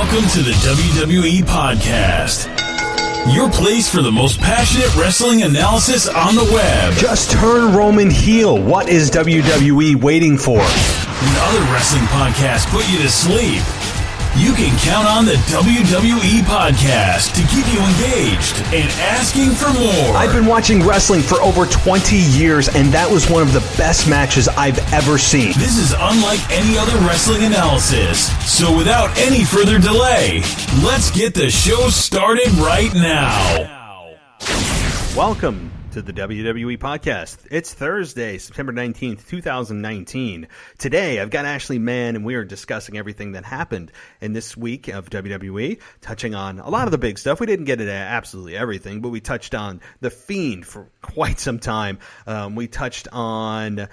Welcome to the WWE Podcast, your place for the most passionate wrestling analysis on the web. Just turn Roman heel. What is WWE waiting for? When other wrestling podcasts put you to sleep, you can count on the WWE Podcast to keep you engaged and asking for more. I've been watching wrestling for over 20 years, and that was one of the best matches I've ever seen. This is unlike any other wrestling analysis. So without any further delay, let's get the show started right now. Welcome to the WWE Podcast. It's Thursday, September 19th, 2019. Today, I've got Ashley Mann, and we are discussing everything that happened in this week of WWE, touching on a lot of the big stuff. We didn't get into absolutely everything, but we touched on The Fiend for quite some time. We touched on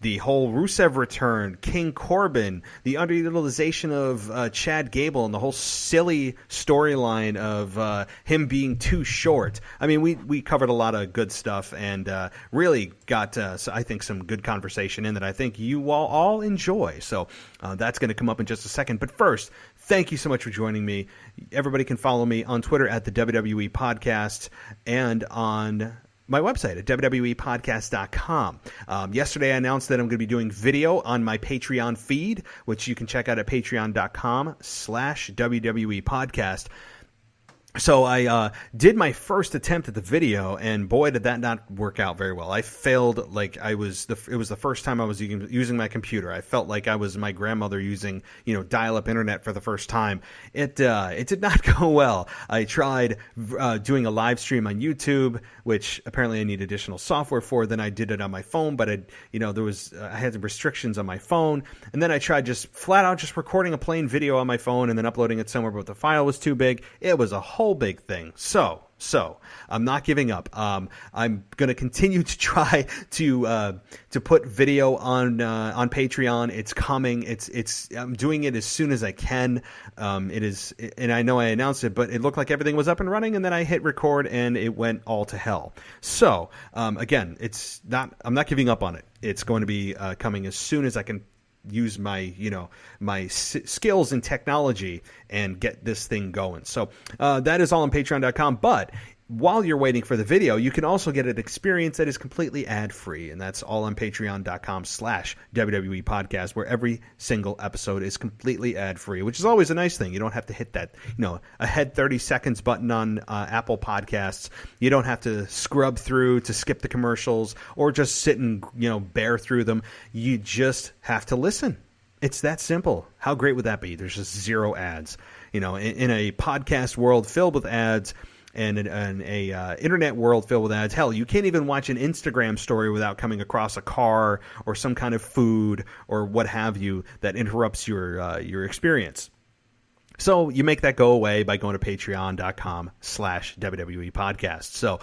the whole Rusev return, King Corbin, the underutilization of Chad Gable, and the whole silly storyline of him being too short. I mean, we covered a lot of good stuff and really got, I think, some good conversation in that I think you will all enjoy. So that's going to come up in just a second. But first, thank you so much for joining me. Everybody can follow me on Twitter at the WWE Podcast and on my website at wwepodcast.com. Yesterday I announced that I'm going to be doing video on my Patreon feed, which you can check out at patreon.com/WWE Podcast. So I did my first attempt at the video, and boy, did that not work out very well. I failed like it was the first time I was using my computer. I felt like I was my grandmother using, dial-up internet for the first time. It did not go well. I tried doing a live stream on YouTube, which apparently I need additional software for. Then I did it on my phone, but I had some restrictions on my phone. And then I tried just flat out just recording a plain video on my phone and then uploading it somewhere, but the file was too big. It was a whole big thing. So I'm not giving up. I'm going to continue to try to put video on Patreon. It's coming. I'm doing it as soon as I can. It is, and I know I announced it, but it looked like everything was up and running, and then I hit record and it went all to hell. So again, I'm not giving up on it. It's going to be coming as soon as I can use my skills in technology and get this thing going. So that is all on patreon.com. But while you're waiting for the video, you can also get an experience that is completely ad-free, and that's all on patreon.com/WWE Podcast, where every single episode is completely ad-free, which is always a nice thing. You don't have to hit that, ahead 30 seconds button on Apple Podcasts. You don't have to scrub through to skip the commercials or just sit and, bear through them. You just have to listen. It's that simple. How great would that be? There's just zero ads. In a podcast world filled with ads, and an internet world filled with ads. Hell, you can't even watch an Instagram story without coming across a car or some kind of food or what have you that interrupts your experience. So you make that go away by going to patreon.com/WWE Podcast. So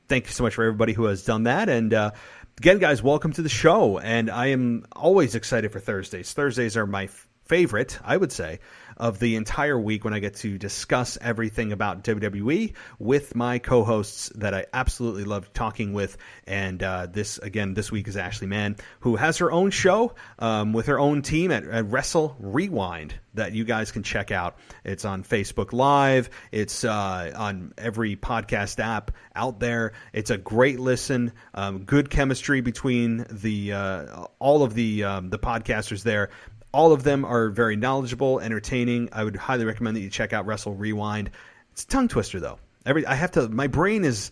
thank you so much for everybody who has done that. And again, guys, welcome to the show. And I am always excited for Thursdays. Thursdays are my favorite, I would say, of the entire week when I get to discuss everything about WWE with my co-hosts that I absolutely love talking with. And this week is Ashley Mann, who has her own show with her own team at Wrestle Rewind that you guys can check out. It's on Facebook Live. It's on every podcast app out there. It's a great listen. Good chemistry between all of the podcasters there. All of them are very knowledgeable, entertaining. I would highly recommend that you check out Wrestle Rewind. It's a tongue twister, though. My brain has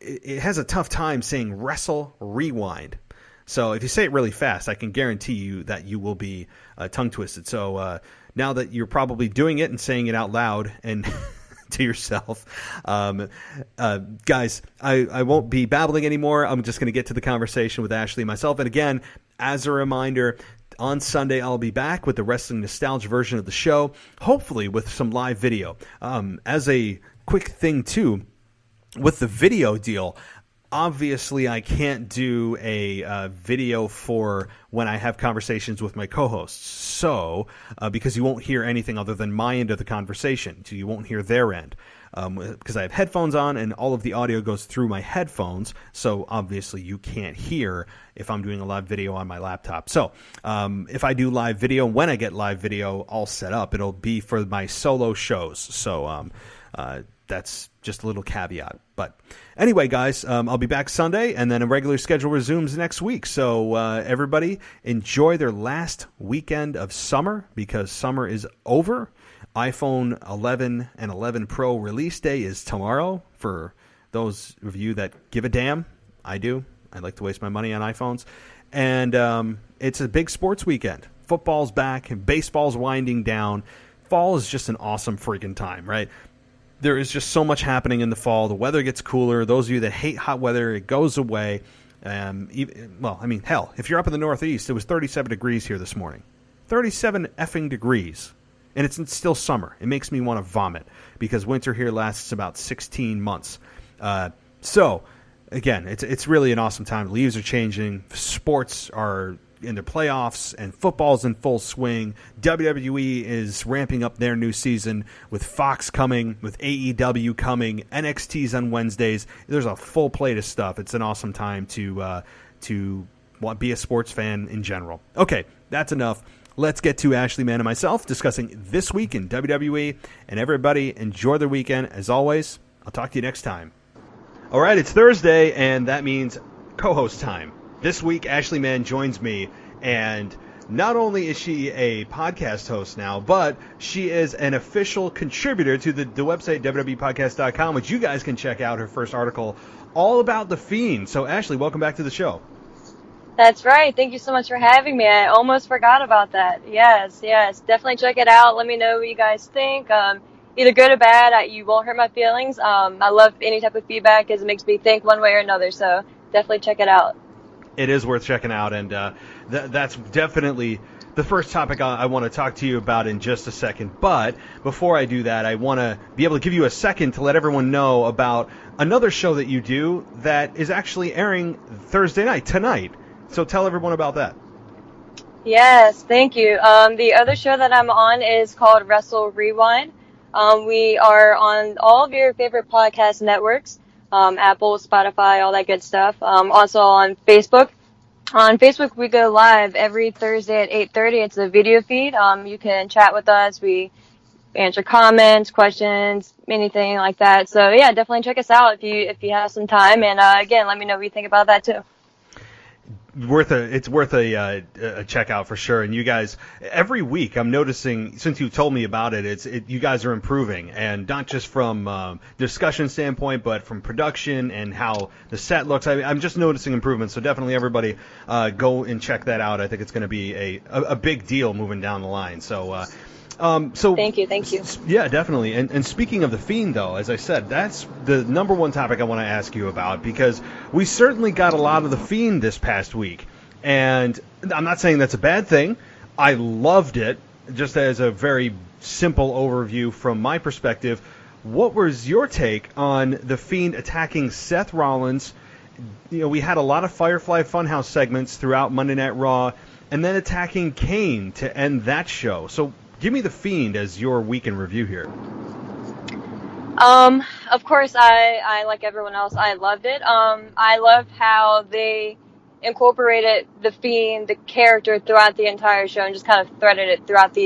a tough time saying Wrestle Rewind. So if you say it really fast, I can guarantee you that you will be tongue twisted. So now that you're probably doing it and saying it out loud and to yourself, guys, I won't be babbling anymore. I'm just going to get to the conversation with Ashley and myself. And again, as a reminder, on Sunday, I'll be back with the Wrestling Nostalgia version of the show, hopefully with some live video. As a quick thing, too, with the video deal, obviously I can't do a video for when I have conversations with my co-hosts. So, because you won't hear anything other than my end of the conversation, so you won't hear their end. Because I have headphones on and all of the audio goes through my headphones, so obviously you can't hear if I'm doing a live video on my laptop. So if I do live video, when I get live video all set up, it'll be for my solo shows. So that's just a little caveat. But anyway, guys, I'll be back Sunday, and then a regular schedule resumes next week. So everybody enjoy their last weekend of summer, because summer is over. iPhone 11 and 11 Pro release day is tomorrow. For those of you that give a damn, I do. I like to waste my money on iPhones. And it's a big sports weekend. Football's back, and baseball's winding down. Fall is just an awesome freaking time, right? There is just so much happening in the fall. The weather gets cooler. Those of you that hate hot weather, it goes away. Hell, if you're up in the Northeast, it was 37 degrees here this morning. 37 effing degrees. And it's still summer. It makes me want to vomit, because winter here lasts about 16 months. So, again, it's really an awesome time. Leaves are changing. Sports are in the playoffs, and football's in full swing. WWE is ramping up their new season with Fox coming, with AEW coming, NXT's on Wednesdays. There's a full plate of stuff. It's an awesome time to be a sports fan in general. Okay, that's enough. Let's get to Ashley, Mann, and myself discussing this week in WWE. And everybody, enjoy their weekend. As always, I'll talk to you next time. All right, it's Thursday, and that means co-host time. This week, Ashley Mann joins me, and not only is she a podcast host now, but she is an official contributor to the website, WWEpodcast.com, which you guys can check out her first article all about The Fiend. So, Ashley, welcome back to the show. That's right. Thank you so much for having me. I almost forgot about that. Yes. Definitely check it out. Let me know what you guys think. Either good or bad, you won't hurt my feelings. I love any type of feedback, because it makes me think one way or another. So definitely check it out. It is worth checking out, and that's definitely the first topic I want to talk to you about in just a second. But before I do that, I want to be able to give you a second to let everyone know about another show that you do that is actually airing Thursday night, tonight. So tell everyone about that. Yes, thank you. The other show that I'm on is called Wrestle Rewind. We are on all of your favorite podcast networks, Apple, Spotify, all that good stuff. Also on Facebook. On Facebook, we go live every Thursday at 8:30. It's a video feed. You can chat with us. We answer comments, questions, anything like that. So yeah, definitely check us out if you have some time. And again, let me know what you think about that too. It's worth a check out for sure. And you guys, every week I'm noticing, since you told me about it, you guys are improving, and not just from discussion standpoint, but from production and how the set looks. I'm just noticing improvements. So definitely everybody go and check that out. I think it's going to be a big deal moving down the line. So thank you. Yeah, definitely. And speaking of The Fiend, though, as I said, that's the number one topic I want to ask you about, because we certainly got a lot of The Fiend this past week. And I'm not saying that's a bad thing. I loved it. Just as a very simple overview from my perspective, what was your take on The Fiend attacking Seth Rollins? You know, we had a lot of Firefly Funhouse segments throughout Monday Night Raw, and then attacking Kane to end that show. So give me The Fiend as your week in review here. Of course, I like everyone else, I loved it. I loved how they incorporated The Fiend, the character, throughout the entire show, and just kind of threaded it throughout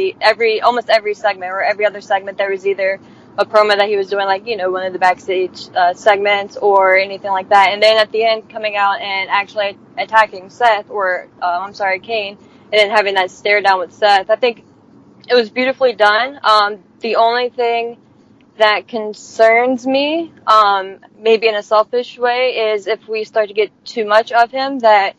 almost every segment, or every other segment. There was either a promo that he was doing, like, one of the backstage segments or anything like that. And then at the end, coming out and actually attacking Seth, Kane, and then having that stare down with Seth. I think it was beautifully done. The only thing that concerns me, maybe in a selfish way, is if we start to get too much of him, that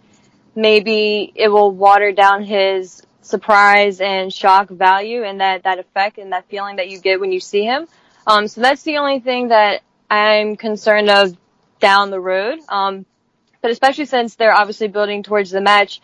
maybe it will water down his surprise and shock value, and that effect and that feeling that you get when you see him. So that's the only thing that I'm concerned of down the road. But especially since they're obviously building towards the match,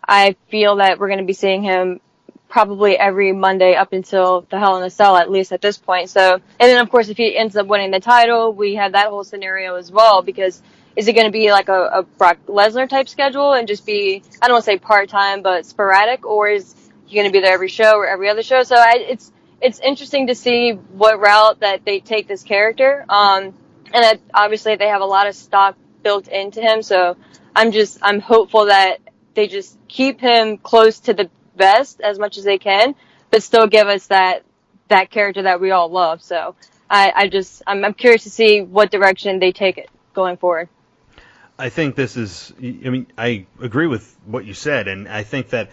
I feel that we're going to be seeing him probably every Monday up until the Hell in a Cell, at least at this point. So, and then of course, if he ends up winning the title, we have that whole scenario as well, because, is it going to be like a Brock Lesnar type schedule and just be, I don't want to say part-time, but sporadic, or is he going to be there every show or every other show? So it's interesting to see what route that they take this character. And obviously they have a lot of stock built into him, so I'm hopeful that they just keep him close to the best as much as they can, but still give us that character that we all love. So I'm curious to see what direction they take it going forward. I think this is, I mean, I agree with what you said, and I think that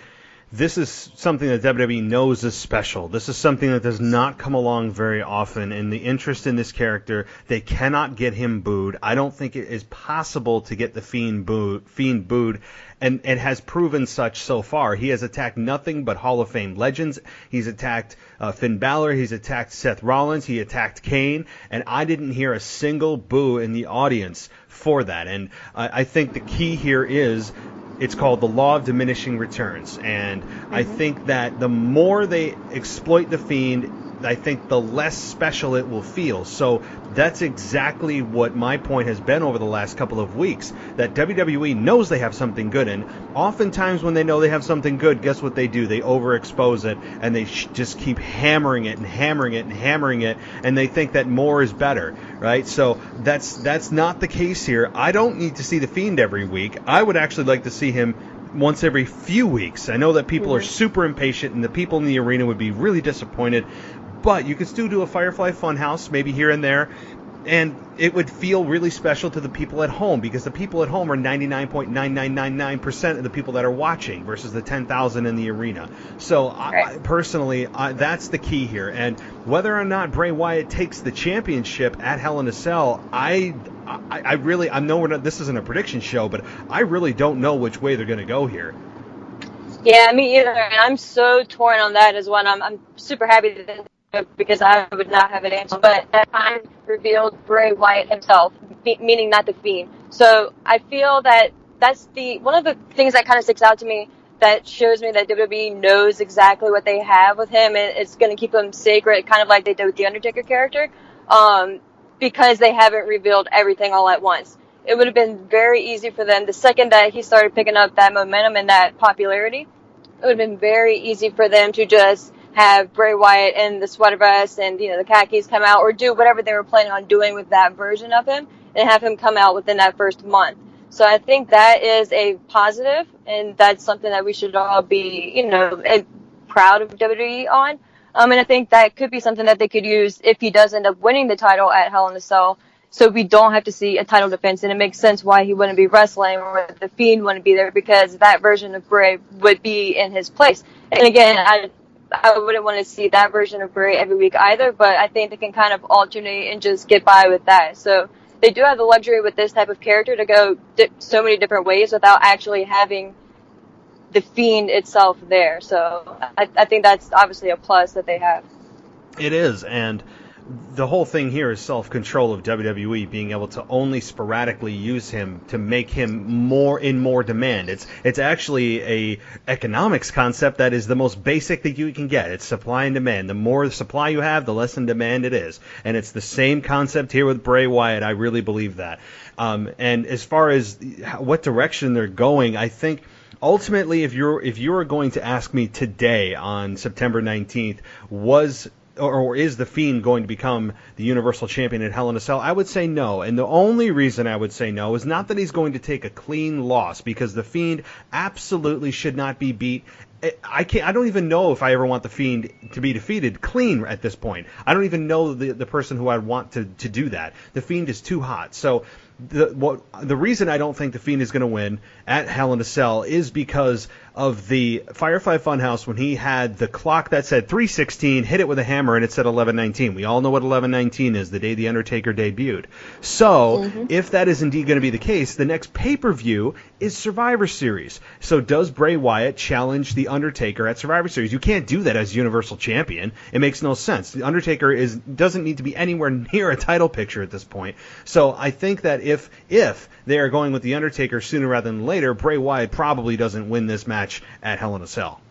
this is something that WWE knows is special. This is something that does not come along very often. And the interest in this character, they cannot get him booed. I don't think it is possible to get the Fiend booed, and it has proven such so far. He has attacked nothing but Hall of Fame legends. He's attacked Finn Balor. He's attacked Seth Rollins. He attacked Kane. And I didn't hear a single boo in the audience for that. And I think the key here is, it's called the law of diminishing returns, and I think that the more they exploit the Fiend, I think the less special it will feel. So that's exactly what my point has been over the last couple of weeks, that WWE knows they have something good, and oftentimes when they know they have something good, guess what they do? They overexpose it, and they just keep hammering it and hammering it and hammering it, and they think that more is better, right? So that's not the case here. I don't need to see the Fiend every week. I would actually like to see him once every few weeks. I know that people are super impatient, and the people in the arena would be really disappointed, but you could still do a Firefly Funhouse, maybe here and there, and it would feel really special to the people at home, because the people at home are 99.9999% of the people that are watching versus the 10,000 in the arena. So I personally, that's the key here. And whether or not Bray Wyatt takes the championship at Hell in a Cell, I know we're not, this isn't a prediction show, but I really don't know which way they're going to go here. Yeah, me either. And I'm so torn on that as well. I'm super happy that, because I would not have an answer. But that time revealed Bray Wyatt himself, meaning not the Fiend. So I feel that that's one of the things that kind of sticks out to me, that shows me that WWE knows exactly what they have with him, and it's going to keep him sacred, kind of like they did with the Undertaker character, because they haven't revealed everything all at once. It would have been very easy for them, the second that he started picking up that momentum and that popularity, it would have been very easy for them to just have Bray Wyatt in the sweater vest and, the khakis come out, or do whatever they were planning on doing with that version of him, and have him come out within that first month. So I think that is a positive, and that's something that we should all be, proud of WWE on. And I think that could be something that they could use if he does end up winning the title at Hell in a Cell, so we don't have to see a title defense. And it makes sense why he wouldn't be wrestling, or the Fiend wouldn't be there, because that version of Bray would be in his place. And again, I wouldn't want to see that version of Bray every week either, but I think they can kind of alternate and just get by with that. So they do have the luxury with this type of character to go so many different ways without actually having the Fiend itself there. So I think that's obviously a plus that they have. It is, and the whole thing here is self-control of WWE being able to only sporadically use him to make him more demand. It's actually a economics concept that is the most basic that you can get. It's supply and demand. The more supply you have, the less in demand it is. And it's the same concept here with Bray Wyatt. I really believe that. And as far as what direction they're going, I think ultimately, if you were going to ask me today on September 19th, or is the Fiend going to become the Universal Champion at Hell in a Cell, I would say no. And the only reason I would say no is not that he's going to take a clean loss, because the Fiend absolutely should not be beat. I don't even know if I ever want the Fiend to be defeated clean at this point. I don't even know the person who I'd want to do that. The Fiend is too hot. So the reason I don't think the Fiend is going to win at Hell in a Cell is because of the Firefly Funhouse, when he had the clock that said 3:16, hit it with a hammer, and it said 11:19. We all know what 11:19 is, the day The Undertaker debuted. So, if that is indeed going to be the case, the next pay-per-view is Survivor Series. So does Bray Wyatt challenge The Undertaker at Survivor Series? You can't do that as Universal Champion. It makes no sense. The Undertaker doesn't need to be anywhere near a title picture at this point. So I think that if they are going with The Undertaker sooner rather than later, Bray Wyatt probably doesn't win this match at Hell in a Cell.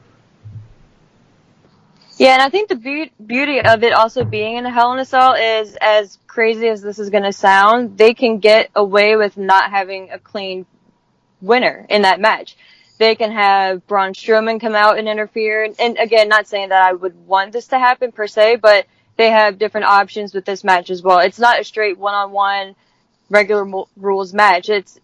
Yeah, and I think the beauty of it also being in a Hell in a Cell is, as crazy as this is going to sound, they can get away with not having a clean winner in that match. They can have Braun Strowman come out and interfere. And again, not saying that I would want this to happen per se, but they have different options with this match as well. It's not a straight one-on-one regular rules match. It's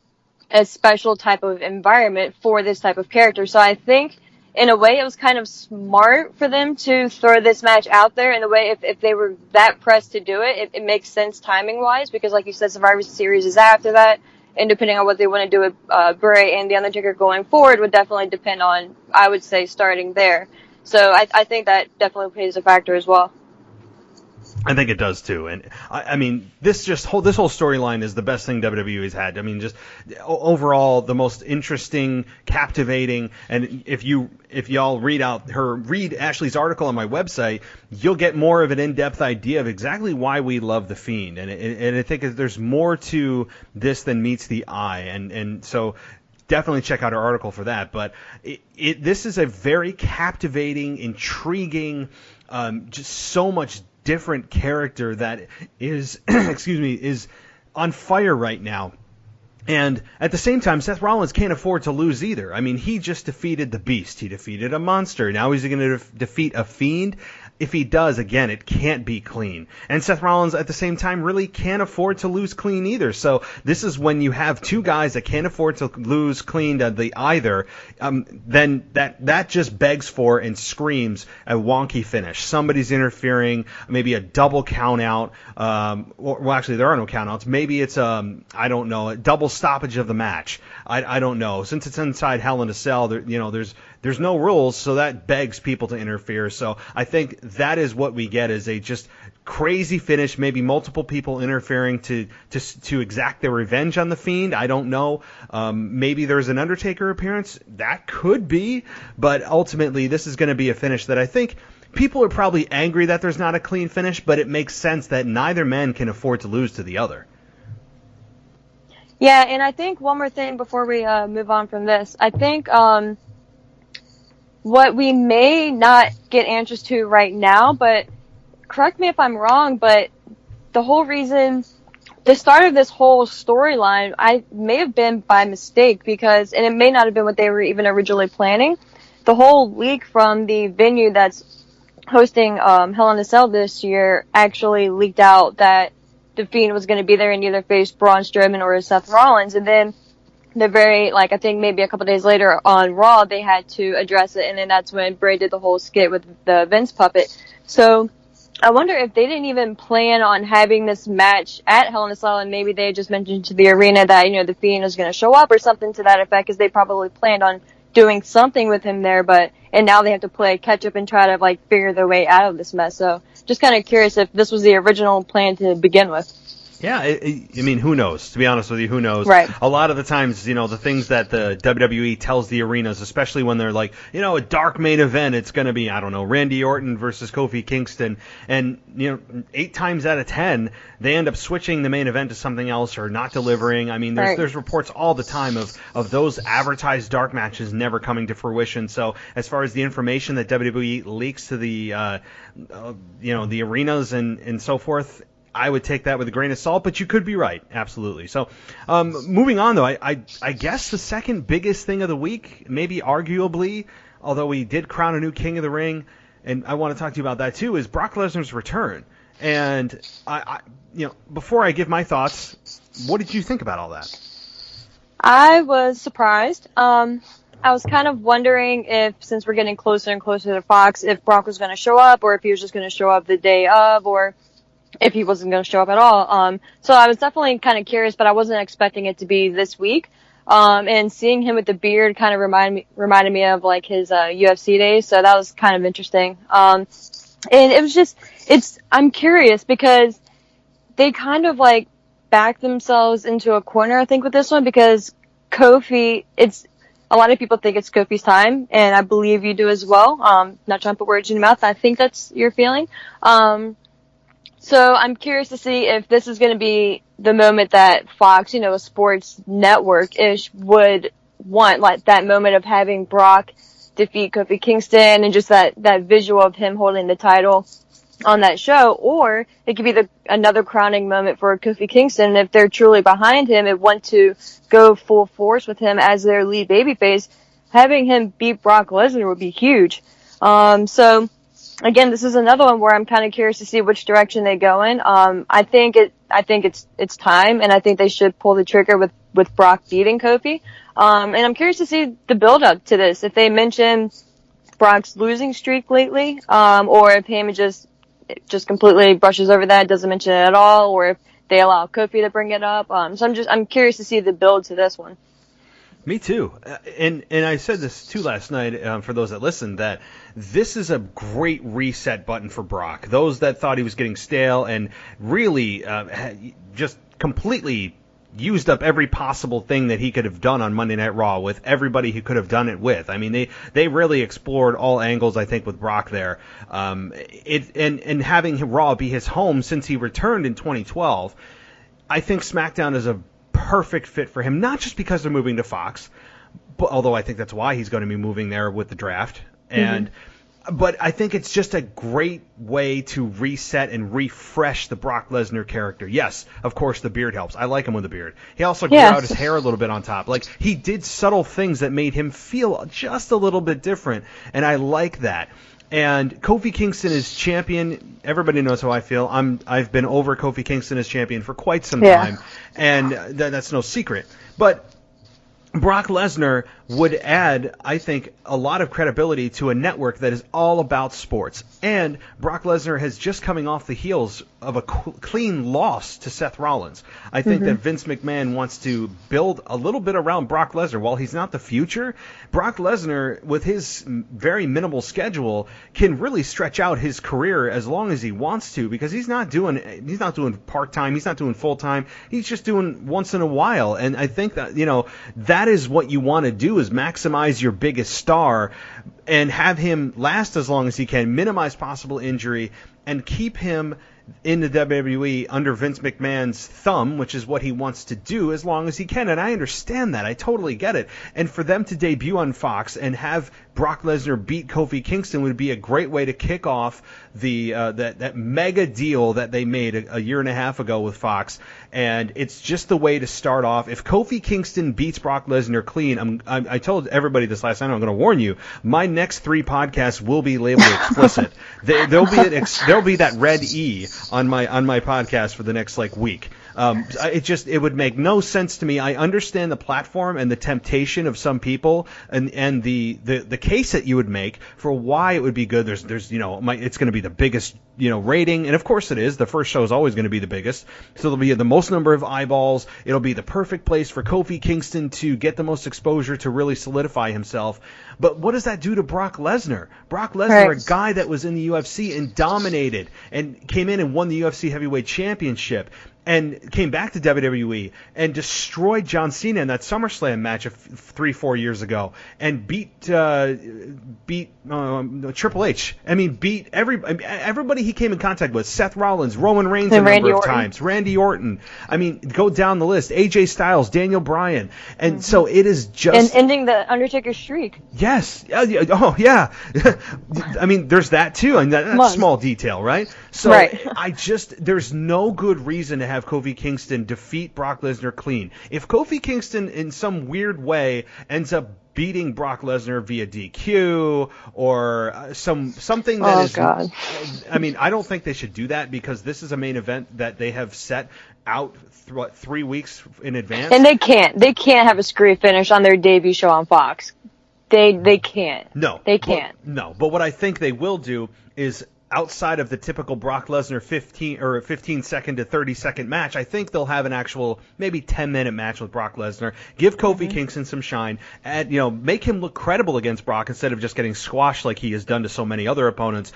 a special type of environment for this type of character. So I think, in a way, it was kind of smart for them to throw this match out there. In a way, if they were that pressed to do it, it makes sense timing-wise, because like you said, Survivor Series is after that, and depending on what they want to do with Bray and The Undertaker going forward would definitely depend on, I would say, starting there. So I think that definitely plays a factor as well. I think it does too, and I mean, this whole storyline is the best thing WWE's had. I mean, just overall the most interesting, captivating, and if y'all read Ashley's article on my website, you'll get more of an in-depth idea of exactly why we love the Fiend, and I think there's more to this than meets the eye, and so definitely check out our article for that. But this is a very captivating, intriguing, just so much different character that is is on fire right now. And at the same time, Seth Rollins can't afford to lose either. I mean, he just defeated the Beast. He defeated a monster. Now he's going to defeat a Fiend. If he does, again, it can't be clean. And Seth Rollins, at the same time, really can't afford to lose clean either. So this is when you have two guys that can't afford to lose clean to the either, then that just begs for and screams a wonky finish. Somebody's interfering, maybe a double count out. Well, actually, there are no count outs. Maybe it's, I don't know, a double stoppage of the match. I don't know. Since it's inside Hell in a Cell, there's no rules, so that begs people to interfere. So I think that is what we get, is a just crazy finish, maybe multiple people interfering to exact their revenge on the Fiend. I don't know. Maybe there's an Undertaker appearance. That could be. But ultimately, this is going to be a finish that I think people are probably angry that there's not a clean finish, but it makes sense that neither man can afford to lose to the other. Yeah, and I think one more thing before we move on from this. I think what we may not get answers to right now, but correct me if I'm wrong, but the whole reason, the start of this whole storyline, I may have been by mistake, because, and it may not have been what they were even originally planning. The whole leak from the venue that's hosting Hell in a Cell this year actually leaked out that the Fiend was going to be there and either face Braun Strowman or Seth Rollins, and then I think maybe a couple days later on Raw, they had to address it, and then that's when Bray did the whole skit with the Vince puppet. So I wonder if they didn't even plan on having this match at Hell in a Cell, and maybe they just mentioned to the arena that, the Fiend was going to show up or something to that effect, because they probably planned on doing something with him there, and now they have to play catch up and try to, figure their way out of this mess. So just kind of curious if this was the original plan to begin with. Yeah, I mean, who knows? To be honest with you, who knows? Right. A lot of the times, the things that the WWE tells the arenas, especially when they're like, a dark main event, it's going to be, I don't know, Randy Orton versus Kofi Kingston. And, 8 times out of 10, they end up switching the main event to something else or not delivering. I mean, there's reports all the time of those advertised dark matches never coming to fruition. So as far as the information that WWE leaks to the, the arenas and so forth, I would take that with a grain of salt, but you could be right. Absolutely. So, moving on, though, I guess the second biggest thing of the week, maybe arguably, although we did crown a new King of the Ring, and I want to talk to you about that too, is Brock Lesnar's return. And, before I give my thoughts, what did you think about all that? I was surprised. I was kind of wondering if, since we're getting closer and closer to Fox, if Brock was going to show up, or if he was just going to show up the day of, or if he wasn't going to show up at all. So I was definitely kind of curious, but I wasn't expecting it to be this week. And seeing him with the beard kind of reminded me of his UFC days. So that was kind of interesting. And it was I'm curious because they kind of backed themselves into a corner, I think, with this one, because Kofi, a lot of people think it's Kofi's time, and I believe you do as well. Not trying to put words in your mouth. I think that's your feeling. So I'm curious to see if this is going to be the moment that Fox, a sports network-ish, would want, that moment of having Brock defeat Kofi Kingston and just that visual of him holding the title on that show, or it could be another crowning moment for Kofi Kingston. And if they're truly behind him and want to go full force with him as their lead babyface, having him beat Brock Lesnar would be huge. So again, this is another one where I'm kind of curious to see which direction they go in. I think it's time, and I think they should pull the trigger with Brock beating Kofi. And I'm curious to see the build up to this. If they mention Brock's losing streak lately, or if Heyman just completely brushes over that, doesn't mention it at all, or if they allow Kofi to bring it up. So I'm curious to see the build to this one. Me too. And I said this too last night, for those that listened, that this is a great reset button for Brock. Those that thought he was getting stale and really just completely used up every possible thing that he could have done on Monday Night Raw with everybody he could have done it with. I mean, they really explored all angles, I think, with Brock there. And having Raw be his home since he returned in 2012, I think SmackDown is a perfect fit for him, not just because they're moving to Fox, but although I think that's why he's going to be moving there with the draft. But I think it's just a great way to reset and refresh the Brock Lesnar character. Yes, of course, the beard helps. I like him with the beard. He also grew out his hair a little bit on top. Like, he did subtle things that made him feel just a little bit different, and I like that. And Kofi Kingston is champion. Everybody knows how I feel. I've been over Kofi Kingston as champion for quite some time, and that's no secret. But Brock Lesnar would add, I think, a lot of credibility to a network that is all about sports. And Brock Lesnar has just coming off the heels of a clean loss to Seth Rollins. I think that Vince McMahon wants to build a little bit around Brock Lesnar. While he's not the future, Brock Lesnar, with his very minimal schedule, can really stretch out his career as long as he wants to, because he's not doing part-time, he's not doing full-time, he's just doing once in a while. And I think that, that is what you want to do, is maximize your biggest star and have him last as long as he can, minimize possible injury, and keep him in the WWE under Vince McMahon's thumb, which is what he wants to do, as long as he can. And I understand that. I totally get it. And for them to debut on Fox and have Brock Lesnar beat Kofi Kingston would be a great way to kick off the that mega deal that they made a year and a half ago with Fox. And it's just the way to start off. If Kofi Kingston beats Brock Lesnar clean, I told everybody this last night, I'm going to warn you, my next 3 podcasts will be labeled explicit. There'll be that red E on my podcast for the next week. It would make no sense to me. I understand the platform and the temptation of some people, and the case that you would make for why it would be good. There's it's going to be the biggest rating, and of course it is. The first show is always going to be the biggest, so there'll be the most number of eyeballs. It'll be the perfect place for Kofi Kingston to get the most exposure to really solidify himself. But what does that do to Brock Lesnar? Brock Lesnar, a guy that was in the UFC and dominated and came in and won the UFC Heavyweight Championship, and came back to WWE and destroyed John Cena in that SummerSlam match 3-4 years ago, and beat Triple H. I mean, beat everybody he came in contact with. Seth Rollins, Roman Reigns a number of times, Randy Orton. I mean, go down the list. AJ Styles, Daniel Bryan. And so it is just... And ending the Undertaker streak. Yes. Oh, yeah. I mean, there's that too. And that's a small detail, right? So there's no good reason to have Kofi Kingston defeat Brock Lesnar clean. If Kofi Kingston in some weird way ends up beating Brock Lesnar via DQ or something that is... God. I mean, I don't think they should do that, because this is a main event that they have set out 3 weeks in advance. And they can't have a screw finish on their debut show on Fox. They can't. No. They can't. But what I think they will do is, outside of the typical Brock Lesnar 15-second to 30-second match, I think they'll have an actual maybe 10-minute match with Brock Lesnar. Give Kofi Kingston some shine, and make him look credible against Brock instead of just getting squashed like he has done to so many other opponents.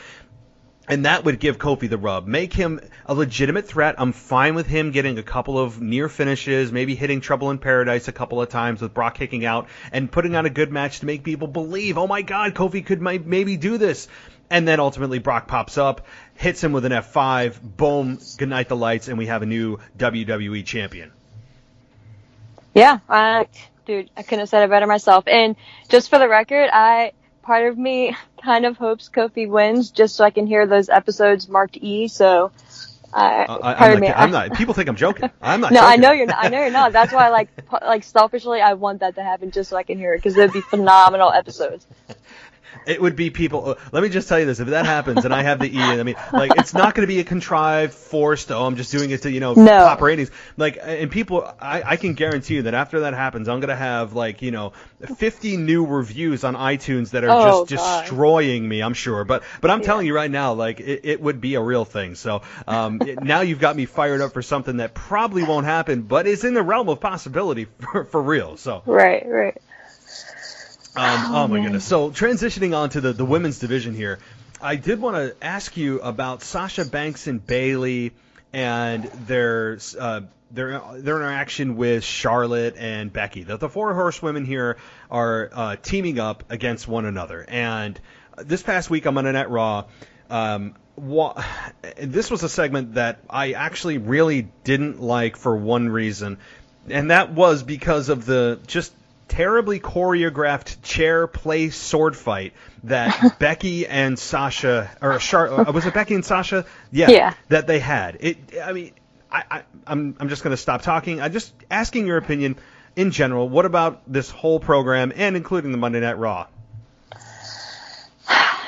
And that would give Kofi the rub. Make him a legitimate threat. I'm fine with him getting a couple of near finishes, maybe hitting Trouble in Paradise a couple of times with Brock kicking out, and putting on a good match to make people believe, oh my God, Kofi could maybe do this. And then ultimately Brock pops up, hits him with an F5, boom, good night the lights, and we have a new WWE champion. Yeah, dude, I couldn't have said it better myself. And just for the record, part of me kind of hopes Kofi wins just so I can hear those episodes marked E. So, I'm not. People think I'm joking. I'm not. No, joking. I know you're not. I know you're not. That's why, like selfishly, I want that to happen just so I can hear it because it'd be phenomenal episodes. It would be people. Let me just tell you this: if that happens, and I have the E, I mean, like, it's not going to be a contrived, forced. Oh, I'm just doing it to top ratings. Like, and people, I can guarantee you that after that happens, I'm going to have 50 new reviews on iTunes that are just destroying me. I'm sure, but I'm telling you right now, like, it would be a real thing. So now you've got me fired up for something that probably won't happen, but is in the realm of possibility for real. So right. Oh my goodness. So transitioning on to the women's division here, I did want to ask you about Sasha Banks and Bayley and their interaction with Charlotte and Becky. The four horsewomen here are teaming up against one another. And this past week on Monday Night Raw, this was a segment that I actually really didn't like for one reason, and that was because of the just terribly choreographed chair play sword fight that Becky and Sasha, or was it Becky and Sasha? Yeah. That they had. I'm just going to stop talking. I'm just asking your opinion in general. What about this whole program and including the Monday Night Raw?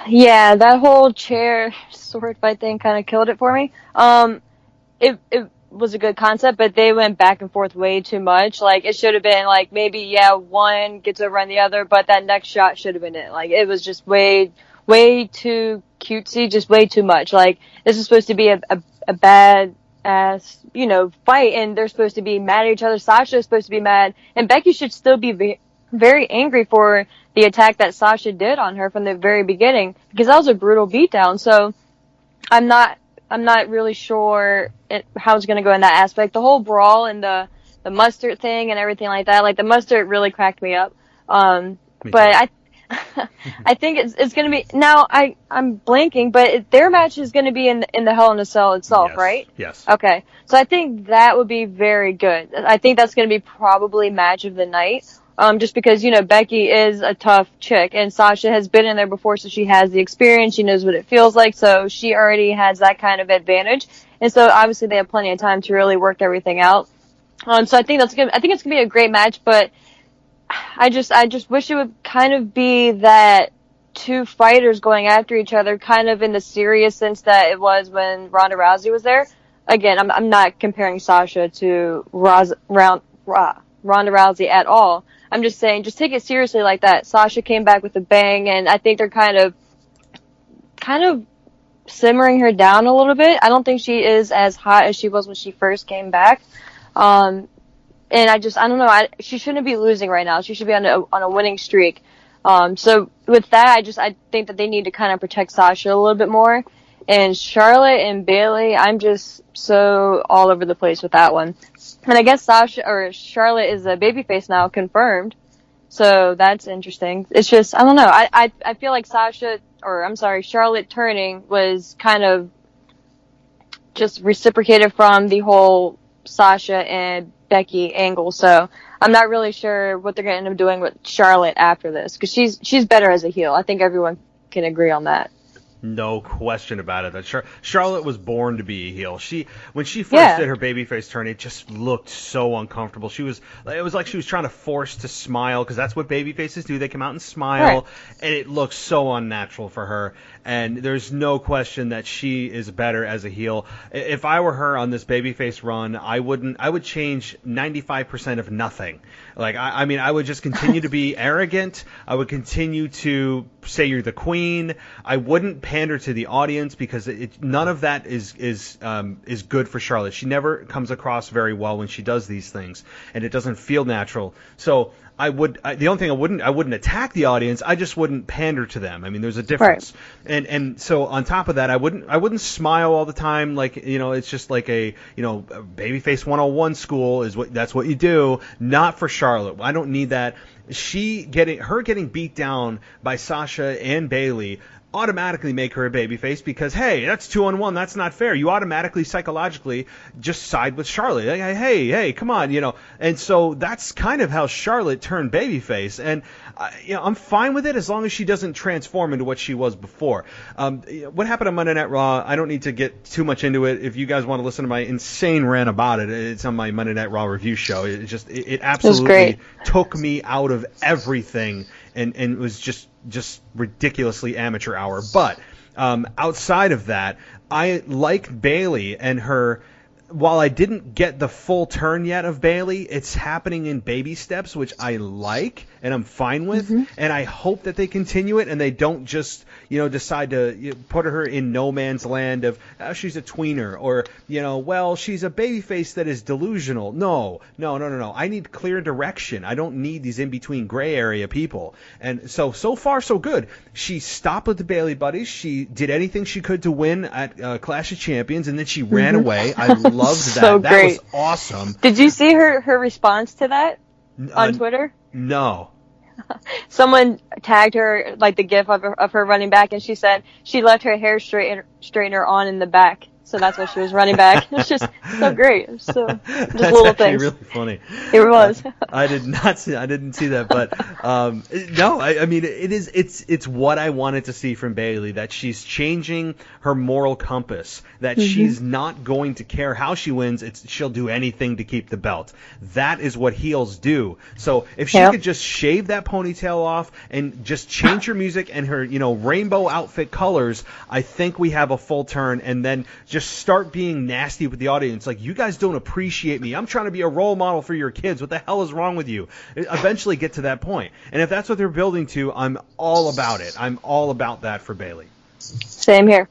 Yeah, that whole chair sword fight thing kind of killed it for me. It was a good concept, but they went back and forth way too much. Like, it should have been maybe one gets over on the other, but that next shot should have been it. Like, it was just way too cutesy, just way too much. Like, this is supposed to be a bad ass fight, and they're supposed to be mad at each other. Sasha is supposed to be mad, and Becky should still be very angry for the attack that Sasha did on her from the very beginning, because that was a brutal beatdown. So I'm not really sure how it's going to go in that aspect. The whole brawl and the mustard thing and everything like that, like the mustard really cracked me up. But I think it's going to be, now I'm blanking, but their match is going to be in the Hell in a Cell itself, right? Yes. Okay. So I think that would be very good. I think that's going to be probably match of the night. Just because, Becky is a tough chick, and Sasha has been in there before, so she has the experience, she knows what it feels like, so she already has that kind of advantage. And so obviously they have plenty of time to really work everything out. So I think it's gonna be a great match, but I just wish it would kind of be that two fighters going after each other, kind of in the serious sense that it was when Ronda Rousey was there. Again, I'm not comparing Sasha to Ronda Rousey at all. I'm just saying, just take it seriously like that. Sasha came back with a bang, and I think they're kind of simmering her down a little bit. I don't think she is as hot as she was when she first came back. And I don't know. She shouldn't be losing right now. She should be on a winning streak. So with that, I think that they need to kind of protect Sasha a little bit more. And Charlotte and Bayley, I'm just so all over the place with that one. And I guess Charlotte is a babyface now, confirmed. So that's interesting. It's just, I don't know. I feel like Charlotte turning was kind of just reciprocated from the whole Sasha and Becky angle. So I'm not really sure what they're going to end up doing with Charlotte after this, because she's better as a heel. I think everyone can agree on that. No question about it. That Charlotte was born to be a heel. When she first did her babyface turn, it just looked so uncomfortable. It was like she was trying to force to smile, because that's what babyfaces do. They come out and smile, and it looks so unnatural for her. And there's no question that she is better as a heel. If I were her on this babyface run, I would change 95% of nothing. Like, I would just continue to be arrogant. I would continue to say you're the queen. I wouldn't pander to the audience, because none of that is good for Charlotte. She never comes across very well when she does these things, and it doesn't feel natural. So the only thing I wouldn't attack the audience. I just wouldn't pander to them. I mean, there's a difference. Right. And so on top of that, I wouldn't smile all the time. Like, it's just like a babyface 101 school that's what you do. Not for Charlotte. I don't need that. Getting beat down by Sasha and Bayley automatically make her a babyface because, hey, that's 2-on-1. That's not fair. You automatically, psychologically, just side with Charlotte. Like, hey, come on, And so that's kind of how Charlotte turned babyface. And, I'm fine with it as long as she doesn't transform into what she was before. What happened on Monday Night Raw, I don't need to get too much into it. If you guys want to listen to my insane rant about it, it's on my Monday Night Raw review show. It absolutely took me out of everything and it was just ridiculously amateur hour. But outside of that, I like Bayley and her. While I didn't get the full turn yet of Bayley, it's happening in baby steps, which I like and I'm fine with. And I hope that they continue it and they don't just, decide to put her in no man's land of she's a tweener or, well, she's a babyface that is delusional. No. I need clear direction. I don't need these in-between gray area people. And so far, so good. She stopped with the Bayley Buddies. She did anything she could to win at Clash of Champions, and then she ran away. I loved so that. Great. That was awesome. Did you see her response to that on Twitter? No. Someone tagged her, like the gif of her running back, and she said she left her hair straightener on in the back. So that's why she was running back. It's just so great. So just that's little things. Really funny. It was. I didn't see that, but no. I mean, it's what I wanted to see from Bayley. That she's changing her moral compass. That she's not going to care how she wins. She'll do anything to keep the belt. That is what heels do. So if she could just shave that ponytail off and just change her music and her rainbow outfit colors, I think we have a full turn. And then just start being nasty with the audience. Like, you guys don't appreciate me. I'm trying to be a role model for your kids. What the hell is wrong with you? Eventually get to that point. And if that's what they're building to, I'm all about it. I'm all about that for Bayley. Same here.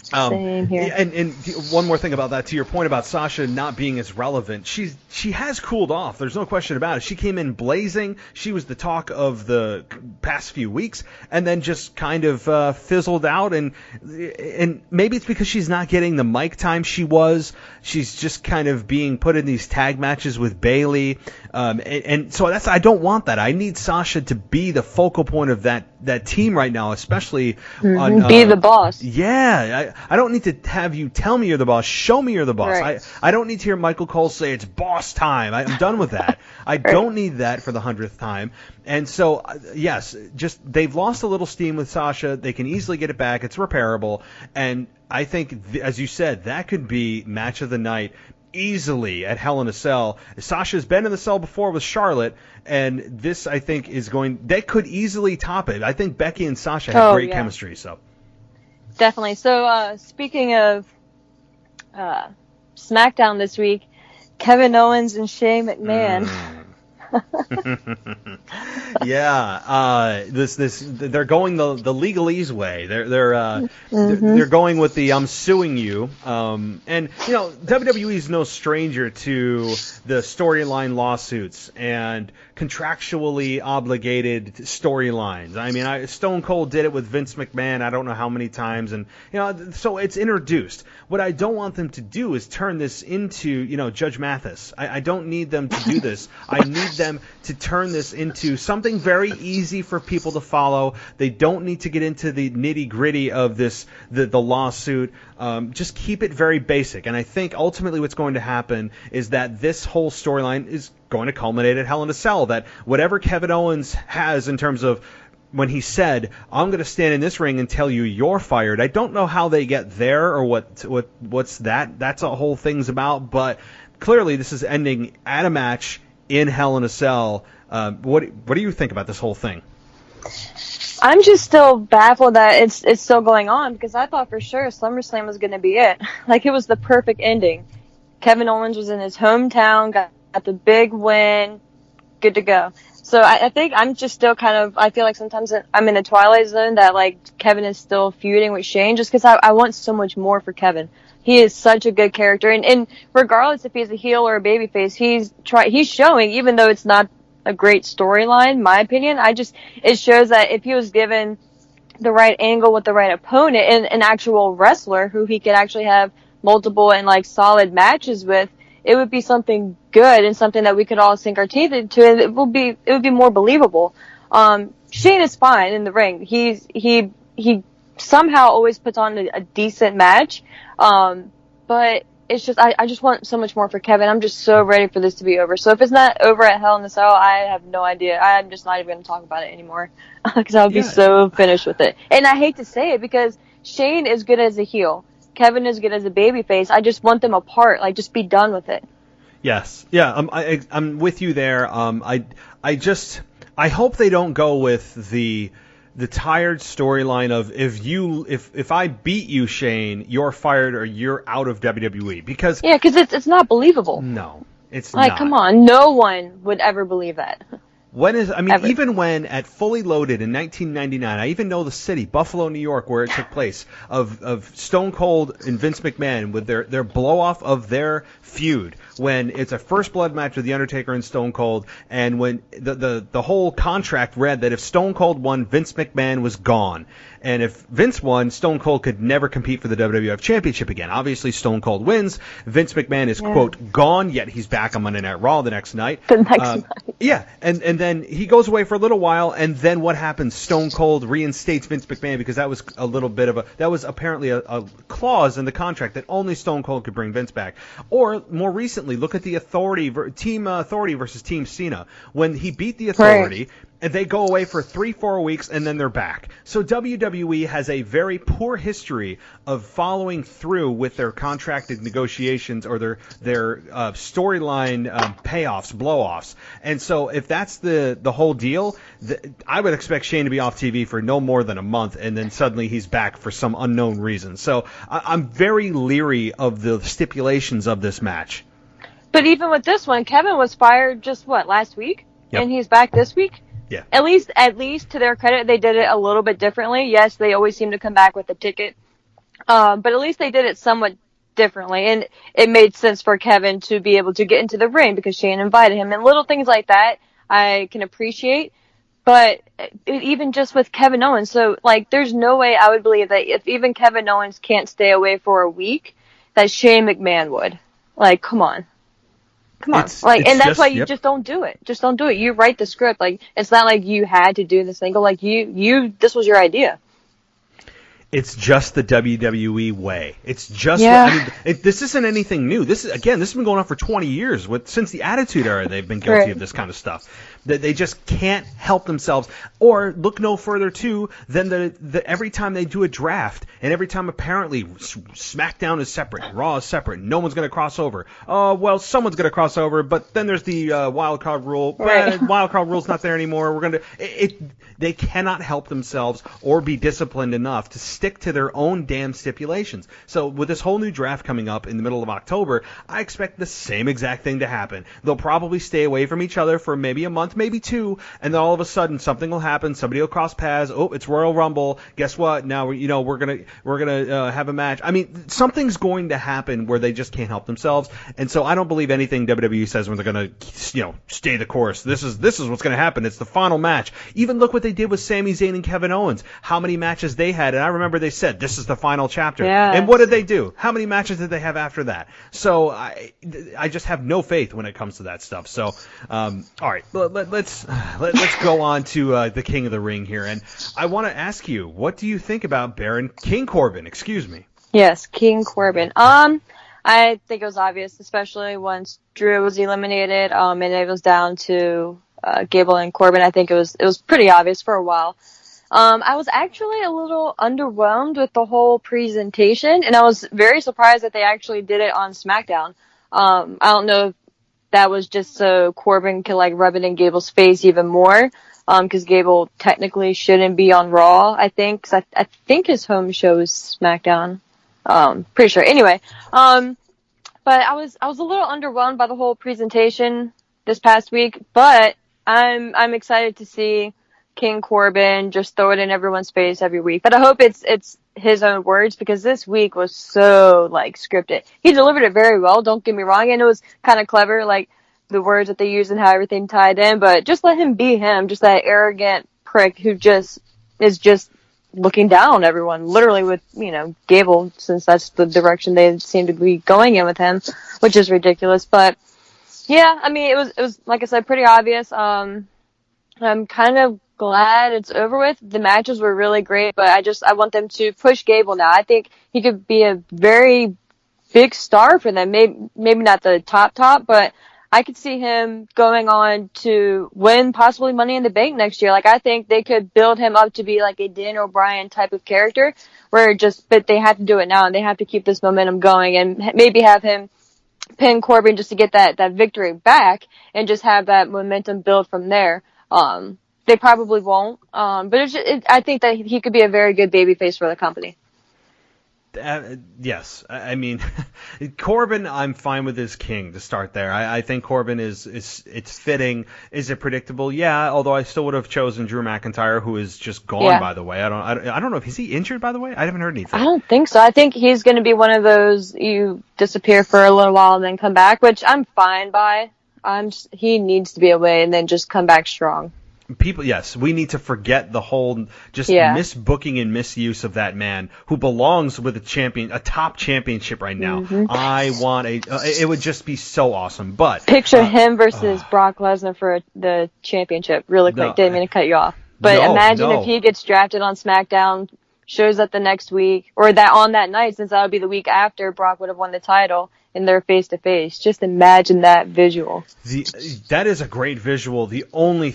Same here. And one more thing about that, to your point about Sasha not being as relevant, she has cooled off. There's no question about it. She came in blazing. She was the talk of the past few weeks, and then just kind of fizzled out. And maybe it's because she's not getting the mic time she was. She's just kind of being put in these tag matches with Bayley, and so I don't want that. I need Sasha to be the focal point of that team right now, especially on be the boss. Yeah. I don't need to have you tell me you're the boss. Show me you're the boss. Right. I don't need to hear Michael Cole say it's boss time. I'm done with that. I don't need that for the 100th time. And so, yes, just they've lost a little steam with Sasha. They can easily get it back. It's repairable. And I think, as you said, that could be match of the night easily at Hell in a Cell. Sasha's been in the cell before with Charlotte, and this, I think, they could easily top it. I think Becky and Sasha have great chemistry, so. Definitely. So, speaking of SmackDown this week, Kevin Owens and Shane McMahon. Yeah, they're going the legalese way. They're going with the I'm suing you. And WWE is no stranger to the storyline lawsuits and contractually obligated storylines. I mean, Stone Cold did it with Vince McMahon. I don't know how many times, and so it's introduced. What I don't want them to do is turn this into Judge Mathis. I don't need them to do this. I need them to turn this into something very easy for people to follow. They don't need to get into the nitty-gritty of the lawsuit. Just keep it very basic. And I think ultimately what's going to happen is that this whole storyline is going to culminate at Hell in a Cell. That whatever Kevin Owens has in terms of when he said, I'm going to stand in this ring and tell you you're fired. I don't know how they get there or what's that's a whole thing's about. But clearly this is ending at a match in Hell in a Cell. What do you think about this whole thing? I'm just still baffled that it's still going on, because I thought for sure SummerSlam was going to be it. Like, it was the perfect ending. Kevin Owens was in his hometown, got the big win, good to go. So I think I'm just still I feel like sometimes I'm in a twilight zone that, like, Kevin is still feuding with Shane, just because I want so much more for Kevin. He is such a good character, and regardless if he's a heel or a babyface, he's showing, even though it's not a great storyline, in my opinion. It shows that if he was given the right angle with the right opponent and an actual wrestler who he could actually have multiple and solid matches with, it would be something good and something that we could all sink our teeth into, and it would be more believable. Shane is fine in the ring. He somehow always puts on a decent match. But it's just, I just want so much more for Kevin. I'm just so ready for this to be over. So if it's not over at Hell in a Cell, I have no idea. I'm just not even going to talk about it anymore. Because I'll be so finished with it. And I hate to say it because Shane is good as a heel. Kevin is good as a babyface. I just want them apart. Like, just be done with it. Yes. Yeah, I'm with you there. I hope they don't go with the tired storyline of if I beat you, Shane, you're fired or you're out of WWE, because it's not believable. No, it's like, not. Come on, no one would ever believe that. Even when at Fully Loaded in 1999, I even know the city, Buffalo, New York, where it took place, of Stone Cold and Vince McMahon with their blow off of their feud, when it's a first blood match with The Undertaker and Stone Cold, and when the whole contract read that if Stone Cold won, Vince McMahon was gone. And if Vince won, Stone Cold could never compete for the WWF Championship again. Obviously, Stone Cold wins. Vince McMahon is, quote, gone, yet he's back on Monday Night Raw the next night. Night. Yeah, and then he goes away for a little while, and then what happens? Stone Cold reinstates Vince McMahon, because that was a little bit of that was apparently a clause in the contract that only Stone Cold could bring Vince back. Or, more recently, look at the Team Authority versus Team Cena. When he beat the Authority, and they go away for 3-4 weeks, and then they're back. So WWE has a very poor history of following through with their contracted negotiations or their storyline payoffs, blow-offs. And so if that's the whole deal, I would expect Shane to be off TV for no more than a month, and then suddenly he's back for some unknown reason. So I'm very leery of the stipulations of this match. But even with this one, Kevin was fired just, last week? Yep. And he's back this week? Yeah. At least to their credit, they did it a little bit differently. Yes, they always seem to come back with a ticket. But at least they did it somewhat differently. And it made sense for Kevin to be able to get into the ring because Shane invited him. And little things like that I can appreciate. But even just with Kevin Owens, so, there's no way I would believe that if even Kevin Owens can't stay away for a week, that Shane McMahon would. Come on. Come on. And that's why you just don't do it. Just don't do it. You write the script. It's not like you had to do this thing. This was your idea. It's just the WWE way. It's just, this isn't anything new. This has been going on for 20 years. Since the Attitude Era, they've been guilty of this kind of stuff. They just can't help themselves. Or look no further, too, than every time they do a draft, and every time apparently SmackDown is separate, Raw is separate, no one's going to cross over. Well, someone's going to cross over, but then there's the wild card rule. Wild card rule's not there anymore. They cannot help themselves or be disciplined enough to stick to their own damn stipulations. So with this whole new draft coming up in the middle of October, I expect the same exact thing to happen. They'll probably stay away from each other for maybe a month, maybe two, and then all of a sudden something will happen. Somebody will cross paths. Oh, it's Royal Rumble. Guess what? Now we're gonna have a match. I mean, something's going to happen where they just can't help themselves. And so I don't believe anything WWE says when they're gonna stay the course. This is what's gonna happen. It's the final match. Even look what they did with Sami Zayn and Kevin Owens. How many matches they had, and I remember they said this is the final chapter. Yes. And what did they do? How many matches did they have after that? So I just have no faith when it comes to that stuff. So all right, let's go on to the King of the Ring here, and I want to ask you, what do you think about Baron King Corbin? Excuse me. Yes, King Corbin. I think it was obvious, especially once Drew was eliminated, and it was down to Gable and Corbin. I think it was pretty obvious for a while. I was actually a little underwhelmed with the whole presentation, and I was very surprised that they actually did it on SmackDown. I don't know if that was just so Corbin could rub it in Gable's face even more, because Gable technically shouldn't be on Raw, I think, 'cause I think his home show is SmackDown. Pretty sure. Anyway, but I was a little underwhelmed by the whole presentation this past week, but I'm excited to see King Corbin just throw it in everyone's face every week. But I hope it's his own words, because this week was so scripted. He delivered it very well, don't get me wrong, and it was kind of clever, the words that they used and how everything tied in, but just let him be him, just that arrogant prick who just is just looking down on everyone, literally with, Gable, since that's the direction they seem to be going in with him, which is ridiculous. But yeah, I mean, it was like I said, pretty obvious. I'm kind of glad it's over with. The matches were really great, but I want them to push Gable now. I think he could be a very big star for them. Maybe not the top, but I could see him going on to win possibly Money in the Bank next year. Like, I think they could build him up to be like a Daniel Bryan type of character but they have to do it now and they have to keep this momentum going and maybe have him pin Corbin just to get that victory back and just have that momentum build from there. They probably won't. But I think that he could be a very good babyface for the company. Yes, I mean, Corbin, I'm fine with as king to start there. I think Corbin it's fitting. Is it predictable? Yeah, although I still would have chosen Drew McIntyre, who is just gone, Yeah. by the way. I don't know if is he injured, by the way. I haven't heard anything. I don't think so. I think he's going to be one of those you disappear for a little while and then come back, which I'm fine by. He needs to be away and then just come back strong. People, yes, we need to forget the whole just misbooking and misuse of that man who belongs with a top championship right now. Mm-hmm. I want it would just be so awesome. But picture him versus Brock Lesnar for the championship. Really quick, No, didn't mean to cut you off, but imagine no. if he gets drafted on SmackDown, shows up the next week or on that night, since that would be the week after Brock would have won the title. And they're face to face. Just imagine that visual. That is a great visual. The only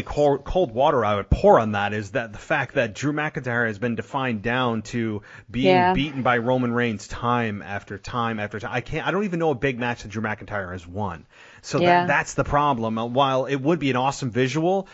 cold water I would pour on that is that the fact that Drew McIntyre has been defined down to being beaten by Roman Reigns time after time after time. I don't even know a big match that Drew McIntyre has won. So that's the problem. While it would be an awesome visual,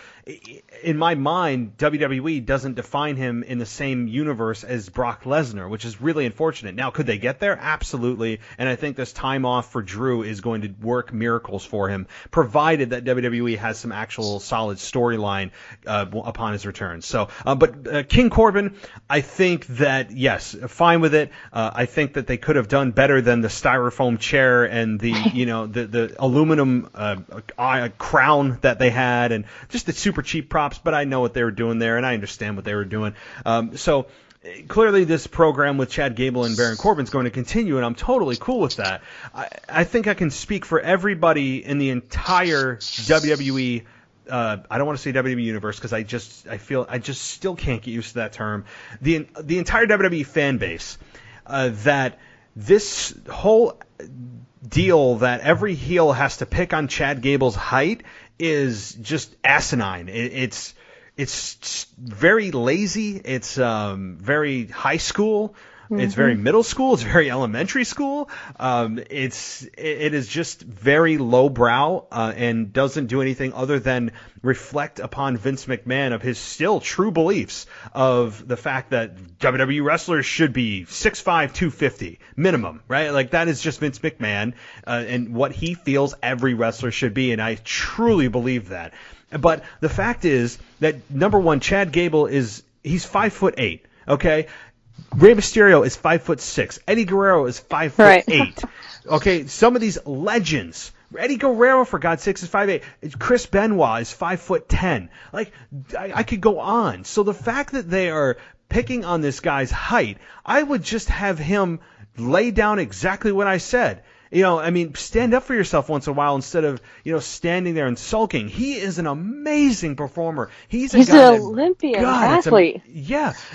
in my mind, WWE doesn't define him in the same universe as Brock Lesnar, which is really unfortunate. Now, could they get there? Absolutely. And I think this time off for Drew is going to work miracles for him, provided that WWE has some actual solid storyline upon his return. So, but King Corbin, I think that, yes, fine with it. I think that they could have done better than the styrofoam chair and the, the aluminum crown that they had and just the super cheap props, but I know what they were doing there and I understand what they were doing. So clearly this program with Chad Gable and Baron Corbin is going to continue, and I'm totally cool with that. I think I can speak for everybody in the entire WWE. I don't want to say WWE universe because I just still can't get used to that term. The entire WWE fan base that this whole deal that every heel has to pick on Chad Gable's height is just asinine. It's very lazy. It's very high school. Mm-hmm. It's very middle school. It's very elementary school. It is just very lowbrow and doesn't do anything other than reflect upon Vince McMahon of his still true beliefs of the fact that WWE wrestlers should be 6'5", 250 minimum, right? Like that is just Vince McMahon and what he feels every wrestler should be, and I truly believe that. But the fact is that number one, Chad Gable he's 5'8", okay? Rey Mysterio is 5'6". Eddie Guerrero is 5'8". Right. Okay, some of these legends. Eddie Guerrero, for God's sakes, is 5'8". Chris Benoit is 5'10". Like, I could go on. So the fact that they are picking on this guy's height, I would just have him lay down exactly what I said. Stand up for yourself once in a while instead of, standing there and sulking. He is an amazing performer. He's an Olympian athlete.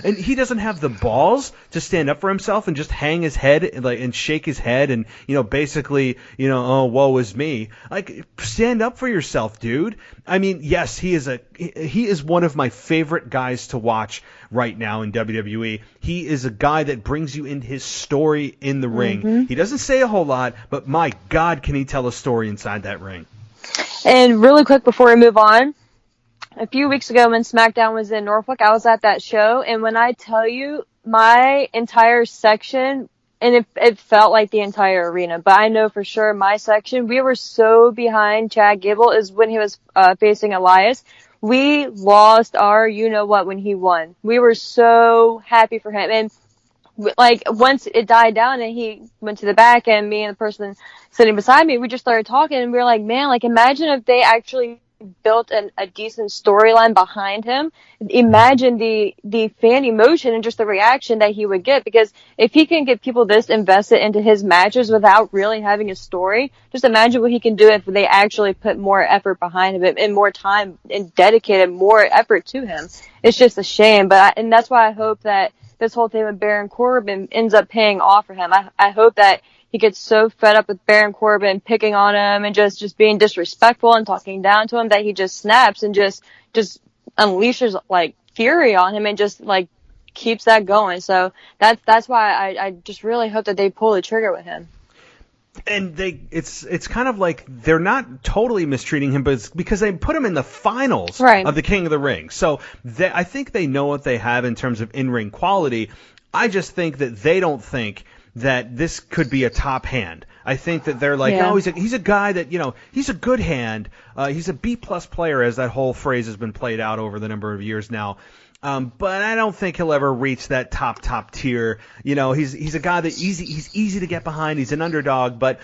And he doesn't have the balls to stand up for himself and just hang his head and shake his head and, basically, oh, woe is me. Like, stand up for yourself, dude. I mean, yes, he is one of my favorite guys to watch right now in WWE. He is a guy that brings you in his story in the ring. Mm-hmm. He doesn't say a whole lot, but my God, can he tell a story inside that ring? And really quick before we move on, a few weeks ago when SmackDown was in Norfolk, I was at that show, and when I tell you, my entire section, and it felt like the entire arena, but I know for sure my section, we were so behind Chad Gable is when he was facing Elias. We lost our you-know-what when he won. We were so happy for him. And, once it died down and he went to the back and me and the person sitting beside me, we just started talking and we were like, man, imagine if they actually built a decent storyline behind him, imagine the fan emotion and just the reaction that he would get. Because if he can get people this invested into his matches without really having a story, just imagine what he can do if they actually put more effort behind him and more time and dedicated more effort to him. It's just a shame. And that's why I hope that this whole thing with Baron Corbin ends up paying off for him. I hope that he gets so fed up with Baron Corbin picking on him and just being disrespectful and talking down to him that he just snaps and just unleashes like fury on him and just like keeps that going. So that's why I just really hope that they pull the trigger with him. And it's kind of like they're not totally mistreating him, but it's because they put him in the finals of the King of the Ring. So I think they know what they have in terms of in-ring quality. I just think that they don't think that this could be a top hand. I think that they're like, oh, he's a guy that, he's a good hand. He's a B-plus player, as that whole phrase has been played out over the number of years now. But I don't think he'll ever reach that top tier. He's a guy that he's easy to get behind. He's an underdog, but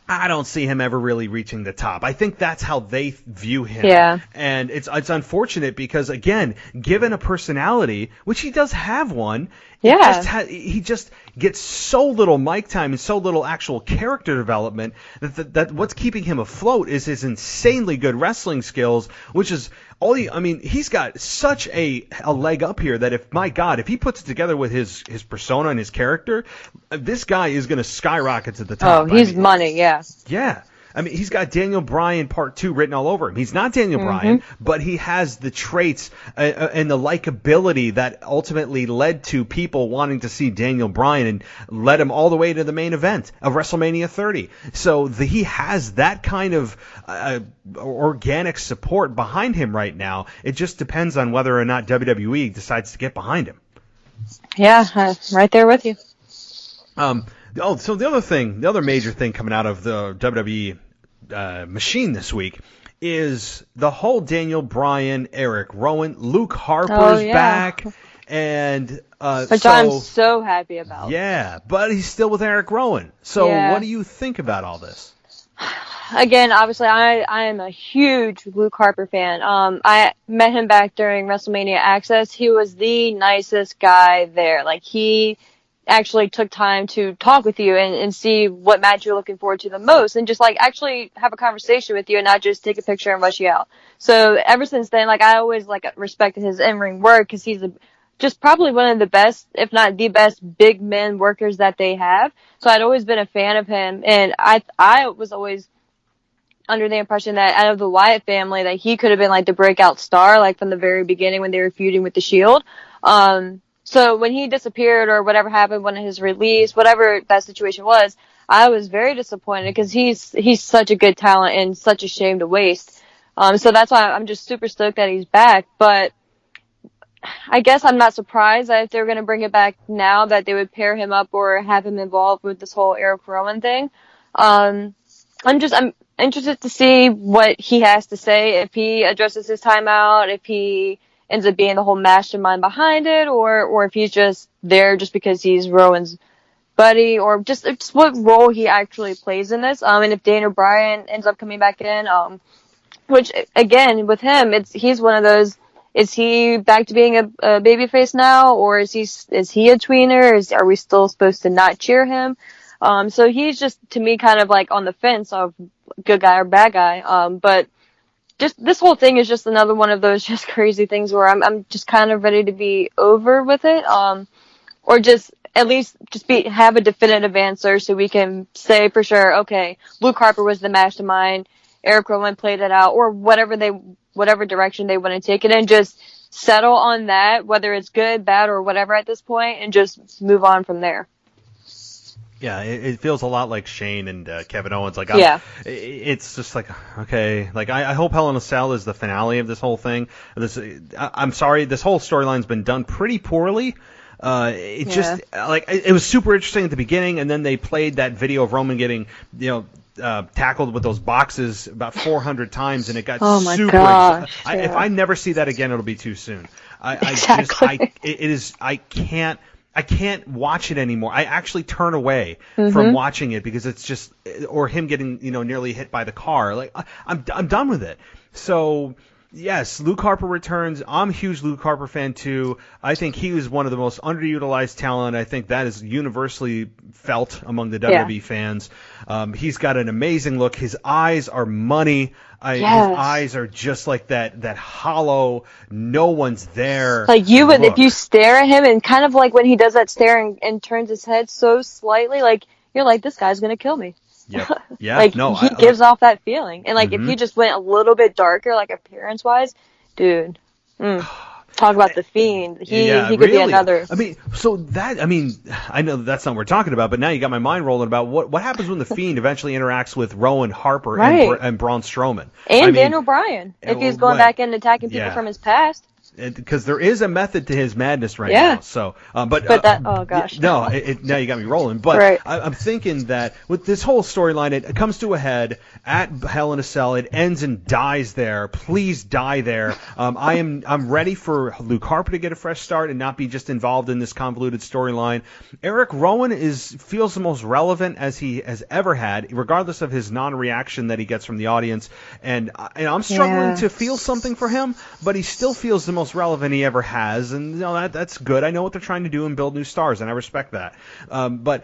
I don't see him ever really reaching the top. I think that's how they view him. Yeah. And it's unfortunate because, again, given a personality, which he does have one, he just gets so little mic time and so little actual character development that what's keeping him afloat is his insanely good wrestling skills, which is he's got such a leg up here that if he puts it together with his persona and his character, this guy is going to skyrocket to the top. Oh, he's money, yeah. Yeah. He's got Daniel Bryan Part 2 written all over him. He's not Daniel Bryan, but he has the traits and the likability that ultimately led to people wanting to see Daniel Bryan and led him all the way to the main event of WrestleMania 30. So he has that kind of organic support behind him right now. It just depends on whether or not WWE decides to get behind him. Yeah, right there with you. So the other major thing coming out of the WWE machine this week is the whole Daniel Bryan, Eric Rowan, Luke Harper's back, and which I'm so happy about. Yeah, but he's still with Eric Rowan. So what do you think about all this? Again, obviously, I am a huge Luke Harper fan. I met him back during WrestleMania Access. He was the nicest guy there. Like, he actually took time to talk with you and see what match you're looking forward to the most and just like actually have a conversation with you and not just take a picture and rush you out. So ever since then, like, I always respected his in-ring work because he's just probably one of the best, if not the best, big men workers that they have. So I'd always been a fan of him, and I was always under the impression that out of the Wyatt family that he could have been like the breakout star, like from the very beginning when they were feuding with the Shield. So when he disappeared or whatever happened when his release, whatever that situation was, I was very disappointed because he's such a good talent and such a shame to waste. So that's why I'm just super stoked that he's back. But I guess I'm not surprised that if they were going to bring it back now that they would pair him up or have him involved with this whole Eric Rowan thing. I'm interested to see what he has to say, if he addresses his timeout, if he ends up being the whole mastermind behind it, or if he's just there just because he's Rowan's buddy, or just what role he actually plays in this. And if Daniel Bryan ends up coming back in, which again with him, he's one of those. Is he back to being a babyface now, or is he a tweener? Are we still supposed to not cheer him? So he's just, to me, kind of like on the fence of good guy or bad guy. But just this whole thing is just another one of those just crazy things where I'm just kind of ready to be over with it, or just at least have a definitive answer so we can say for sure, okay, Luke Harper was the mastermind, Eric Rowan played it out, or whatever direction they want to take it in, just settle on that, whether it's good, bad, or whatever at this point, and just move on from there. Yeah, it feels a lot like Shane and Kevin Owens. Like, it's just like, okay. Like, I hope Hell in a Cell is the finale of this whole thing. I'm sorry, this whole storyline's been done pretty poorly. Just like, it was super interesting at the beginning, and then they played that video of Roman getting, tackled with those boxes about 400 times, and it got super. Gosh, If I never see that again, it'll be too soon. I can't watch it anymore. I actually turn away from watching it because it's just, or him getting, nearly hit by the car. Like, I'm done with it. So, yes, Luke Harper returns. I'm a huge Luke Harper fan, too. I think he was one of the most underutilized talent. I think that is universally felt among the WWE fans. He's got an amazing look. His eyes are money. His eyes are just like that hollow, no one's there. Like you would, if you stare at him and kind of like when he does that stare and turns his head so slightly, like, you're like, this guy's going to kill me. Yep. Yeah. Like, he gives off that feeling. And, like, if he just went a little bit darker, like, appearance-wise, dude, talk about the Fiend. He could be another. I mean, I know that's not what we're talking about, but now you got my mind rolling about what happens when the Fiend eventually interacts with Rowan Harper and Braun Strowman. And Daniel Bryan, if he's going back and attacking people from his past. Because there is a method to his madness right now. So, but that, oh gosh, now you got me rolling. But I'm thinking that with this whole storyline, it comes to a head at Hell in a Cell. It ends and dies there. Please die there. I'm ready for Luke Harper to get a fresh start and not be just involved in this convoluted storyline. Eric Rowan feels the most relevant as he has ever had, regardless of his non-reaction that he gets from the audience. And I'm struggling to feel something for him, but he still feels the most relevant he ever has, and that's good. I know what they're trying to do and build new stars, and I respect that. But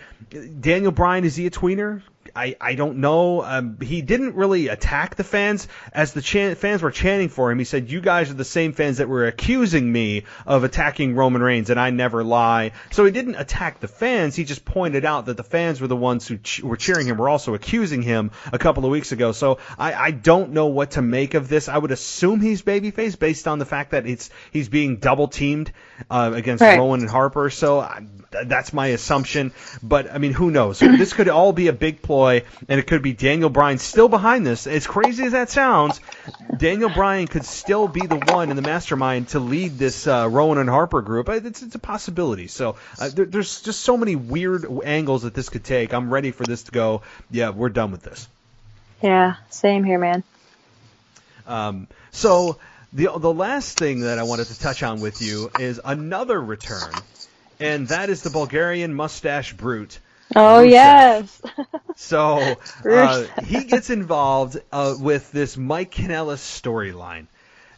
Daniel Bryan, is he a tweener? I don't know. He didn't really attack the fans as the fans were chanting for him. He said, "You guys are the same fans that were accusing me of attacking Roman Reigns, and I never lie." So he didn't attack the fans. He just pointed out that the fans were the ones who were cheering him, were also accusing him a couple of weeks ago. So I don't know what to make of this. I would assume he's babyface based on the fact that he's being double teamed against Rowan and Harper. So that's my assumption. But I mean, who knows? This could all be a big ploy. And it could be Daniel Bryan still behind this. As crazy as that sounds, Daniel Bryan could still be the one in the mastermind to lead this Rowan and Harper group. It's a possibility. So there's just so many weird angles that this could take. I'm ready for this to go, yeah, we're done with this. Yeah, same here, man. So the last thing that I wanted to touch on with you is another return, and that is the Bulgarian mustache brute. Oh, Rusev. Yes. So he gets involved with this Mike Kanellis storyline.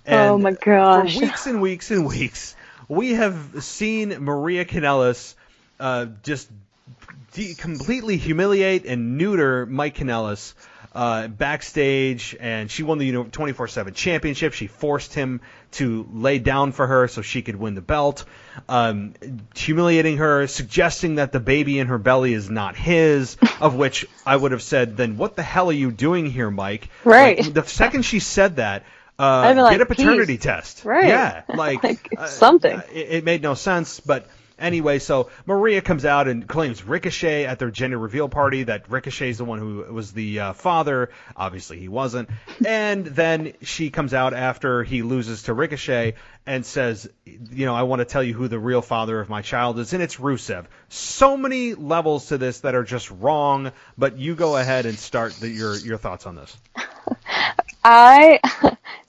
And oh, my gosh. For weeks and weeks and weeks, we have seen Maria Kanellis just completely humiliate and neuter Mike Kanellis backstage, and she won the 24/7 championship. She forced him to lay down for her so she could win the belt, humiliating her, suggesting that the baby in her belly is not his, of which I would have said, then what the hell are you doing here, Mike? Right. Like, the second she said that, get a paternity test. Right. Yeah. Like something. It made no sense, but anyway, so Maria comes out and claims Ricochet at their gender reveal party, that Ricochet's the one who was the father. Obviously, he wasn't. And then she comes out after he loses to Ricochet and says, I want to tell you who the real father of my child is, and it's Rusev. So many levels to this that are just wrong, but you go ahead and start your thoughts on this.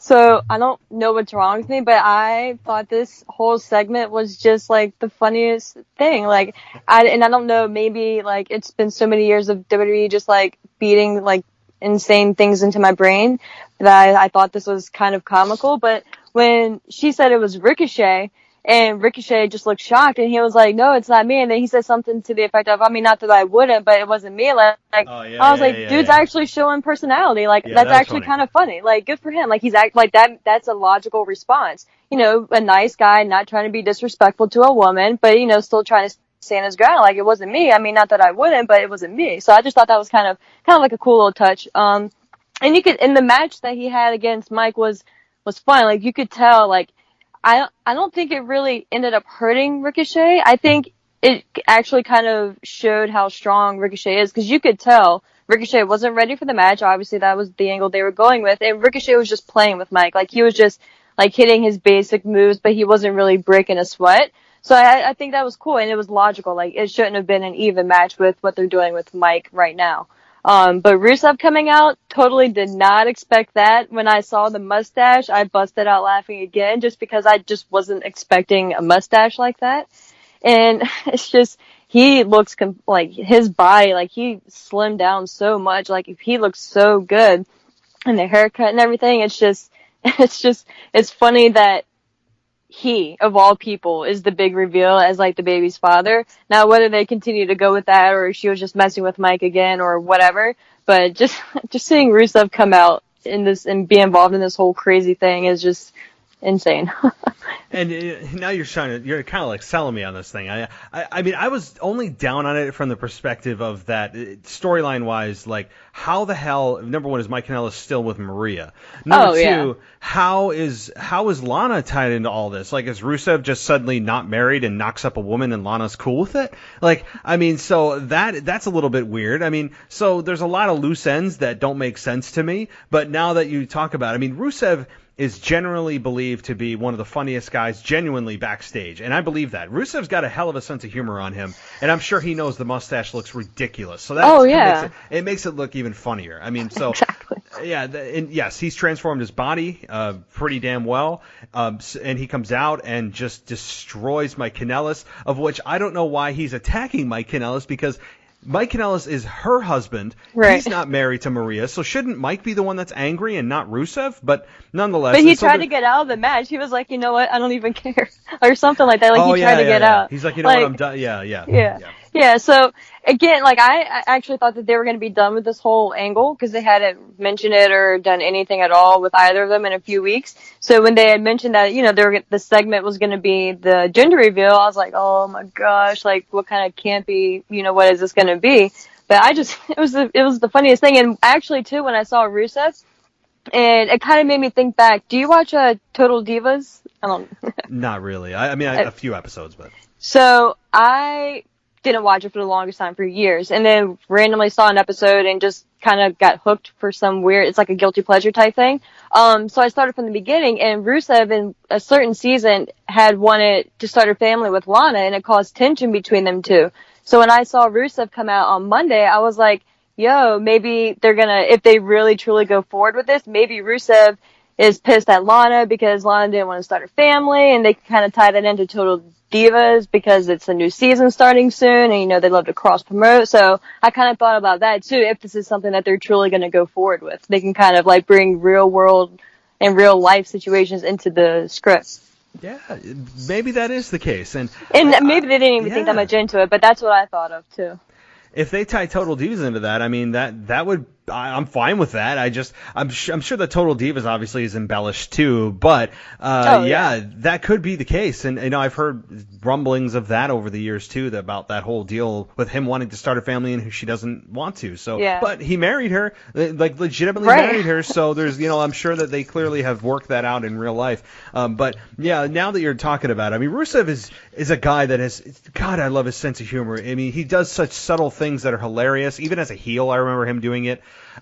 So I don't know what's wrong with me, but I thought this whole segment was just like the funniest thing. Like, I don't know, maybe like it's been so many years of WWE just like beating like insane things into my brain that I thought this was kind of comical. But when she said it was Ricochet, and Ricochet just looked shocked, and he was like, "No, it's not me." And then he said something to the effect of, "I mean, not that I wouldn't, but it wasn't me." I was like, "Dude's actually showing personality. Like, that's actually kind of funny. Like, good for him. Like, he's like that. That's a logical response. A nice guy, not trying to be disrespectful to a woman, but still trying to stand his ground. Like, it wasn't me. I mean, not that I wouldn't, but it wasn't me." So I just thought that was kind of like a cool little touch. And you could, in the match that he had against Mike was fun. Like, you could tell, like, I don't think it really ended up hurting Ricochet. I think it actually kind of showed how strong Ricochet is, because you could tell Ricochet wasn't ready for the match. Obviously, that was the angle they were going with, and Ricochet was just playing with Mike. Like, he was just like hitting his basic moves, but he wasn't really breaking a sweat. So I think that was cool, and it was logical. Like, it shouldn't have been an even match with what they're doing with Mike right now. But Rusev coming out, totally did not expect that. When I saw the mustache, I busted out laughing again, just because I just wasn't expecting a mustache like that. And it's just, he looks like his body, like he slimmed down so much, like he looks so good. and the haircut and everything. It's funny that he, of all people, is the big reveal as like the baby's father. Now, whether they continue to go with that or she was just messing with Mike again or whatever, but just seeing Rusev come out in this and be involved in this whole crazy thing is just insane. And now you're kind of like selling me on this thing. I mean, I was only down on it from the perspective of that storyline wise, like how the hell, number one, is Mike Kanellis still with Maria? Number two, how is Lana tied into all this? Like, is Rusev just suddenly not married and knocks up a woman and Lana's cool with it? Like, I mean, so that's a little bit weird. I mean, so there's a lot of loose ends that don't make sense to me. But now that you talk about it, I mean, Rusev is generally believed to be one of the funniest guys genuinely backstage. And I believe that. Rusev's got a hell of a sense of humor on him, and I'm sure he knows the mustache looks ridiculous. So it makes it look even funnier. I mean, so exactly. Yeah, and yes, he's transformed his body pretty damn well, and he comes out and just destroys Mike Kanellis, of which I don't know why he's attacking Mike Kanellis, because Mike Kanellis is her husband. Right. He's not married to Maria, so shouldn't Mike be the one that's angry and not Rusev? But nonetheless... But he tried to get out of the match. He was like, you know what, I don't even care. Or something like that. Like, he tried to get out. He's like, you know what, I'm done. Yeah, so, again, like, I actually thought that they were going to be done with this whole angle, because they hadn't mentioned it or done anything at all with either of them in a few weeks. So when they had mentioned that, you know, the segment was going to be the gender reveal, I was like, oh my gosh, like, what kind of campy, you know, what is this going to be? But it was the funniest thing. And actually, too, when I saw Rusev, and it kind of made me think back. Do you watch Total Divas? I don't. Not really. I mean, a few episodes, but. So I didn't watch it for the longest time, for years, and then randomly saw an episode and just kind of got hooked for some weird, it's like a guilty pleasure type thing. So I started from the beginning, and Rusev in a certain season had wanted to start a family with Lana, and it caused tension between them two. So when I saw Rusev come out on Monday, I was like, yo, maybe they're gonna, if they really truly go forward with this, maybe Rusev is pissed at Lana because Lana didn't want to start a family, and they kind of tie that into Total Divas because it's a new season starting soon, and, you know, they love to cross-promote. So I kind of thought about that, too, if this is something that they're truly going to go forward with. They can kind of, like, bring real-world and real-life situations into the script. Yeah, maybe that is the case. And maybe they didn't even think that much into it, but that's what I thought of, too. If they tie Total Divas into that, I mean, that would, I'm fine with that. I'm sure that Total Divas obviously is embellished too, but that could be the case. And, you know, I've heard rumblings of that over the years too, about that whole deal with him wanting to start a family and she doesn't want to. So, but he married her, like legitimately married her. So there's, you know, I'm sure that they clearly have worked that out in real life. But yeah, now that you're talking about it, I mean, Rusev is a guy that has, God, I love his sense of humor. I mean, he does such subtle things that are hilarious. Even as a heel, I remember him doing it.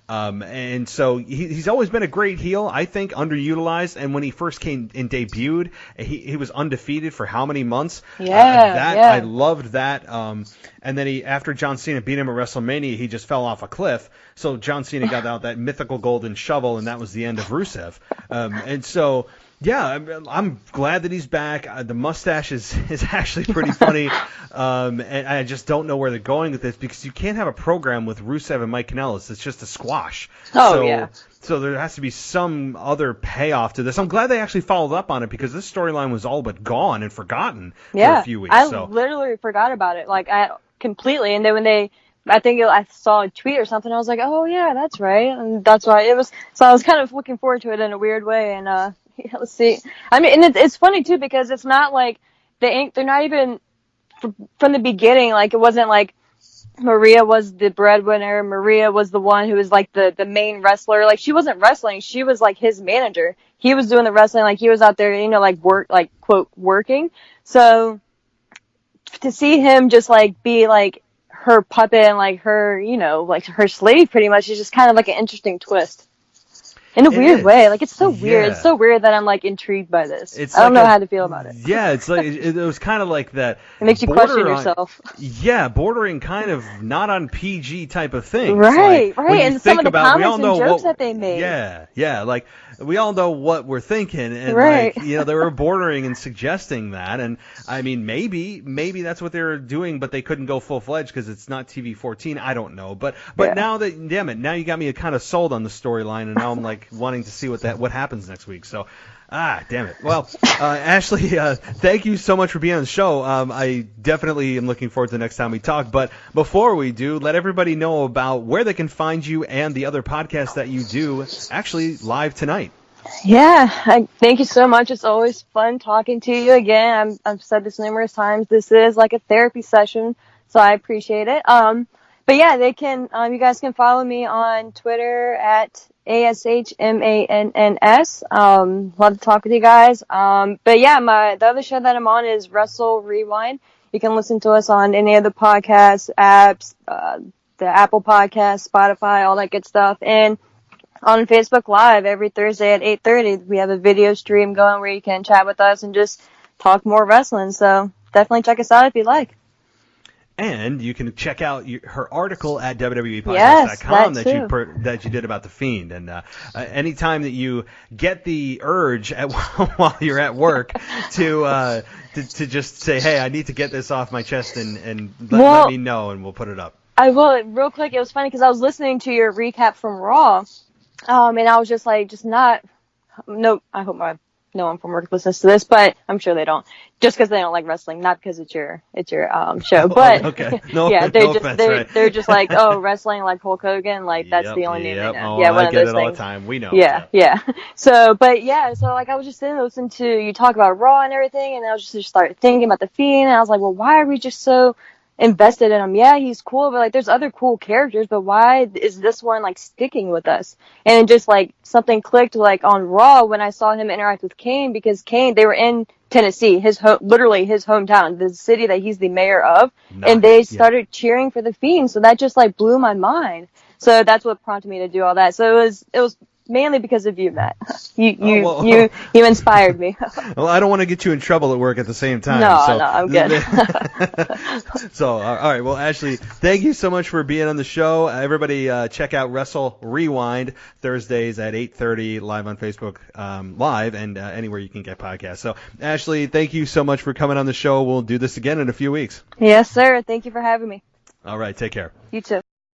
And so he's always been a great heel, I think, underutilized. And when he first came and debuted, he was undefeated for how many months? I loved that. And then after John Cena beat him at WrestleMania, he just fell off a cliff. So John Cena got out that mythical golden shovel, and that was the end of Rusev. And so, yeah, I'm glad that he's back. The mustache is actually pretty funny. And I just don't know where they're going with this, because you can't have a program with Rusev and Mike Kanellis. It's just a squash. So there has to be some other payoff to this. I'm glad they actually followed up on it, because this storyline was all but gone and forgotten for a few weeks. I literally forgot about it, completely. And then when I saw a tweet or something, I was like, oh yeah, that's right. And that's why it was. So I was kind of looking forward to it in a weird way. And let's see. I mean, and it's funny too, because it's not like they're not even from the beginning. Like, it wasn't like Maria was the breadwinner. Maria was the one who was like the main wrestler. Like, she wasn't wrestling. She was like his manager. He was doing the wrestling. Like, he was out there, you know, like quote, working. So to see him just like be like her puppet and like her, you know, like her slave pretty much, is just kind of like an interesting twist. in a weird way. Like, it's so weird. Yeah. It's so weird that I'm, like, intrigued by this. It's I don't like know how to feel about it. Yeah, it's like it was kind of like that. It makes you question yourself. Yeah, bordering kind of not on PG type of thing. Right, like, right. And some of the comments and jokes that they made. Yeah. Like, we all know what we're thinking, and right. like, they were bordering and suggesting that. And I mean, maybe that's what they were doing, but they couldn't go full fledged because it's not TV 14. I don't know, but now that, damn it, now you got me kind of sold on the storyline, and now I'm like wanting to see what happens next week. So. Damn it. Well, Ashley, thank you so much for being on the show. I definitely am looking forward to the next time we talk. But before we do, let everybody know about where they can find you and the other podcasts that you do actually live tonight. Yeah, thank you so much. It's always fun talking to you again. I've said this numerous times. This is like a therapy session, so I appreciate it. But yeah, they can. You guys can follow me on Twitter at ASHMANNS. Love to talk with you guys. But yeah, the other show that I'm on is Wrestle Rewind. You can listen to us on any of the podcast apps, the Apple Podcast, Spotify, all that good stuff. And on Facebook Live every Thursday at 8:30, we have a video stream going where you can chat with us and just talk more wrestling. So definitely check us out if you like. And you can check out her article at WWEpodcast.com that you did about the Fiend. And anytime that you get the urge while you're at work to just say, hey, I need to get this off my chest and let me know, and we'll put it up. I will. Real quick, it was funny because I was listening to your recap from Raw, and I was just like, I hope no one from work listens to this, but I'm sure they don't. Just because they don't like wrestling, not because it's your show. But okay. No, yeah, they're just like, oh, wrestling like Hulk Hogan, like that's the only name they know. Oh, yeah, one I of get those it things. all the time. We know. Yeah. So like I was just sitting there listening to you talk about Raw and everything, and I was just started thinking about the Fiend, and I was like, well, why are we just so invested in him? Yeah, he's cool, but like there's other cool characters, but why is this one like sticking with us? And just like something clicked like on Raw when I saw him interact with Kane, because Kane, they were in Tennessee, literally his hometown, the city that he's the mayor of, and they started cheering for the Fiend, so that just like blew my mind. So that's what prompted me to do all that. So it was mainly because of you, Matt. You inspired me. Well, I don't want to get you in trouble at work at the same time. No, I'm good. So, all right. Well, Ashley, thank you so much for being on the show. Everybody, check out Wrestle Rewind Thursdays at 8:30 live on Facebook Live and anywhere you can get podcasts. So, Ashley, thank you so much for coming on the show. We'll do this again in a few weeks. Yes, sir. Thank you for having me. All right. Take care. You too.